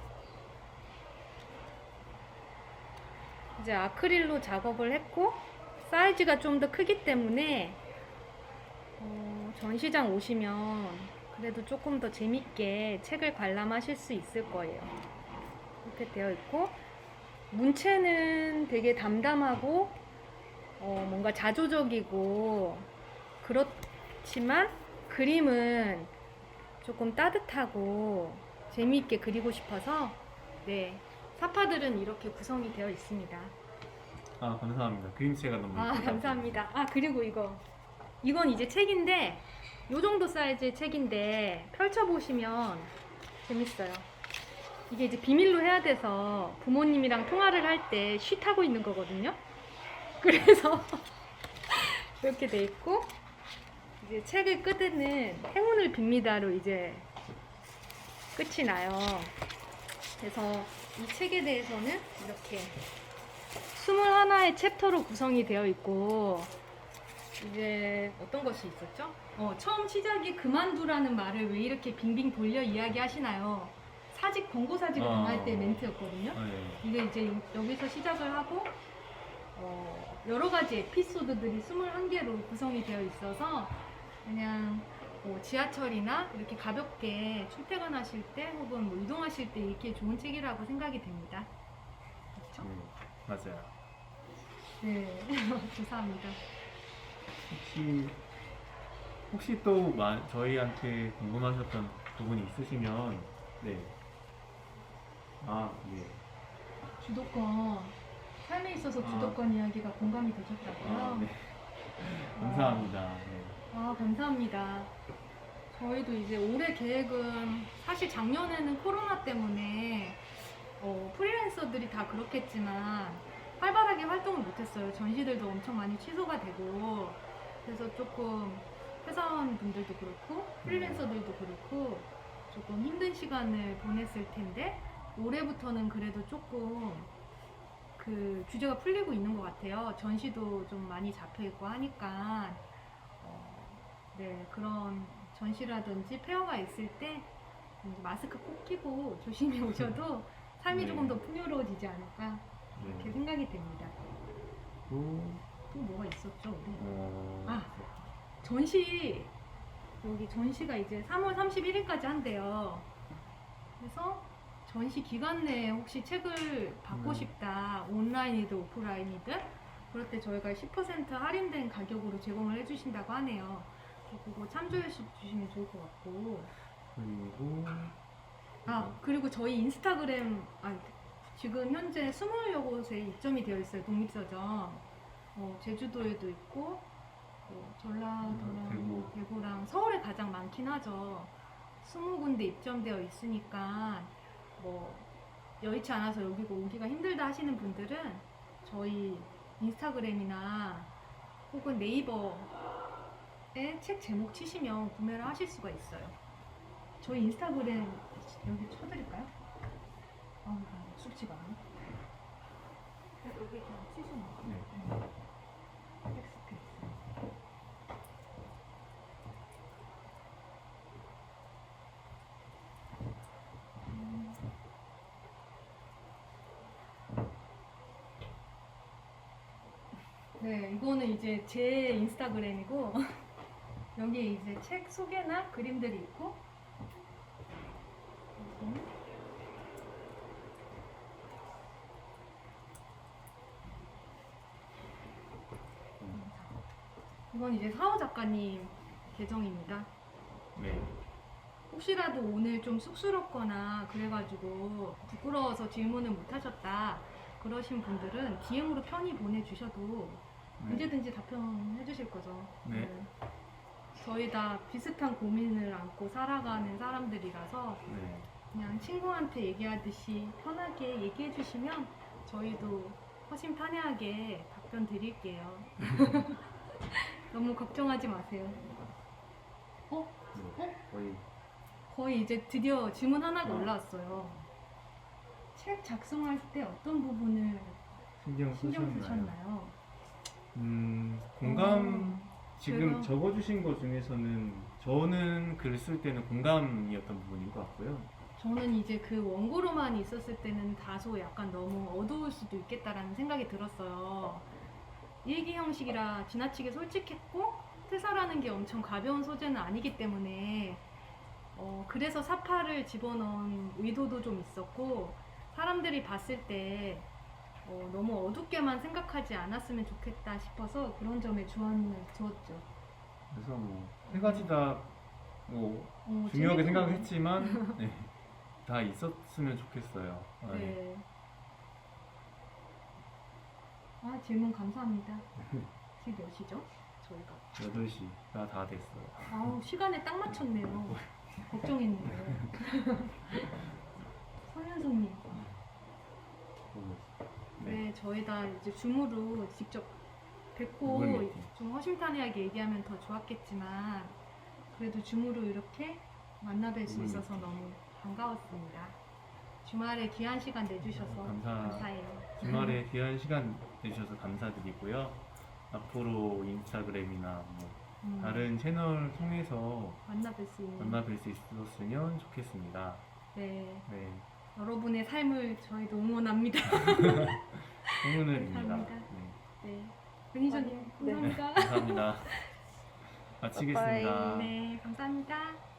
이제 아크릴로 작업을 했고 사이즈가 좀 더 크기 때문에 전시장 오시면 그래도 조금 더 재밌게 책을 관람하실 수 있을 거예요. 이렇게 되어 있고 문체는 되게 담담하고 뭔가 자조적이고 그렇지만 그림은 조금 따뜻하고 재미있게 그리고 싶어서 네, 사파들은 이렇게 구성이 되어 있습니다. 아, 감사합니다. 그림체가 너무 예쁘다고. 감사합니다. 그리고 이건 이제 책인데 요 정도 사이즈의 책인데 펼쳐보시면 재밌어요. 이게 이제 비밀로 해야 돼서 부모님이랑 통화를 할 때 쉿하고 있는 거거든요. 그래서 이렇게 돼 있고 이제 책의 끝에는 행운을 빕니다로 이제 끝이 나요. 그래서 이 책에 대해서는 이렇게 21의 챕터로 구성이 되어 있고 이제 어떤 것이 있었죠? 처음 시작이 그만두라는 말을 왜 이렇게 빙빙 돌려 이야기하시나요? 권고 사직을 당할 때 멘트였거든요. 네. 이게 이제 여기서 시작을 하고 여러 가지 에피소드들이 21개로 구성이 되어 있어서 그냥 지하철이나 이렇게 가볍게 출퇴근하실 때 혹은 뭐 이동하실 때 읽기 좋은 책이라고 생각이 됩니다. 그렇죠? 맞아요. 네, 감사합니다. 혹시 또 저희한테 궁금하셨던 부분이 있으시면 네. 네. 주도권, 삶에 있어서 주도권 이야기가 공감이 되셨다고요? 네. 감사합니다. 네. 감사합니다. 저희도 이제 올해 계획은 사실 작년에는 코로나 때문에 프리랜서들이 다 그렇겠지만 활발하게 활동을 못했어요. 전시들도 엄청 많이 취소가 되고 그래서 조금 회사원분들도 그렇고 프리랜서들도 그렇고 조금 힘든 시간을 보냈을 텐데 올해부터는 그래도 조금 그 규제가 풀리고 있는 것 같아요. 전시도 좀 많이 잡혀 있고 하니까 네, 그런 전시라든지 페어가 있을 때 마스크 꼭 끼고 조심히 오셔도 삶이 조금 더 풍요로워지지 않을까 이렇게 생각이 됩니다. 또 뭐가 있었죠? 우리? 여기 전시가 이제 3월 31일까지 한대요. 그래서 전시 기간 내에 혹시 책을 받고 싶다, 온라인이든 오프라인이든 그럴 때 저희가 10% 할인된 가격으로 제공을 해주신다고 하네요. 그거 참조해 주시면 좋을 것 같고. 그리고 그리고 저희 인스타그램, 지금 현재 20곳에 입점이 되어 있어요. 독립서점. 제주도에도 있고, 전라도랑 대구랑 서울에 가장 많긴 하죠. 20군데 입점되어 있으니까, 여의치 않아서 여기가 오기가 힘들다 하시는 분들은 저희 인스타그램이나 혹은 네이버에 책 제목 치시면 구매를 하실 수가 있어요. 저희 인스타그램 여기 쳐드릴까요? 숙지가 않네. 여기 그냥 치시면 돼요. 엑스페이스. 네, 이거는 이제 제 인스타그램이고 여기에 이제 책 소개나 그림들이 있고 이건 이제 사호 작가님 계정입니다. 네. 혹시라도 오늘 좀 쑥스럽거나 그래가지고 부끄러워서 질문을 못 하셨다 그러신 분들은 DM으로 편히 보내주셔도 언제든지 답변해 주실 거죠. 네. 저희 다 비슷한 고민을 안고 살아가는 사람들이라서 네. 그냥 친구한테 얘기하듯이 편하게 얘기해 주시면 저희도 허심탄회하게 답변 드릴게요. 너무 걱정하지 마세요. 거의 이제 드디어 질문 하나가 올라왔어요. 책 작성할 때 어떤 부분을 신경 신경 쓰셨나요? 쓰셨나요? 공감 지금 제가- 적어주신 것 중에서는 저는 글 쓸 때는 공감이었던 부분인 것 같고요. 저는 이제 그 원고로만 있었을 때는 다소 약간 너무 어두울 수도 있겠다라는 생각이 들었어요. 일기 형식이라 지나치게 솔직했고 퇴사라는 게 엄청 가벼운 소재는 아니기 때문에 그래서 사파를 집어넣은 의도도 좀 있었고 사람들이 봤을 때 너무 어둡게만 생각하지 않았으면 좋겠다 싶어서 그런 점에 주안을 주었죠. 그래서 세 가지 다 중요하게 재밌는 생각했지만 네, 다 있었으면 좋겠어요. 네. 질문 감사합니다. 지금 몇 시죠? 저희가. 8시가 다 됐어요. 시간에 딱 맞췄네요. 걱정했네요. 성현성님. 네, 저희 다 이제 줌으로 직접 뵙고 구글 미팅. 좀 허심탄회하게 얘기하면 더 좋았겠지만 그래도 줌으로 이렇게 만나뵐 수 구글 있어서 미팅. 너무 반가웠습니다. 주말에 귀한 시간 내주셔서 감사해요. 주말에 귀한 시간 내주셔서 감사드리고요. 앞으로 인스타그램이나 다른 채널 통해서 만나뵐 수 있는 만나뵐 수 있었으면 좋겠습니다. 네, 네, 여러분의 삶을 저희도 응원합니다. 행운을입니다. 감사합니다. 네, 네, 매니저님 네, 감사합니다. 감사합니다. 마치겠습니다. 네, 감사합니다.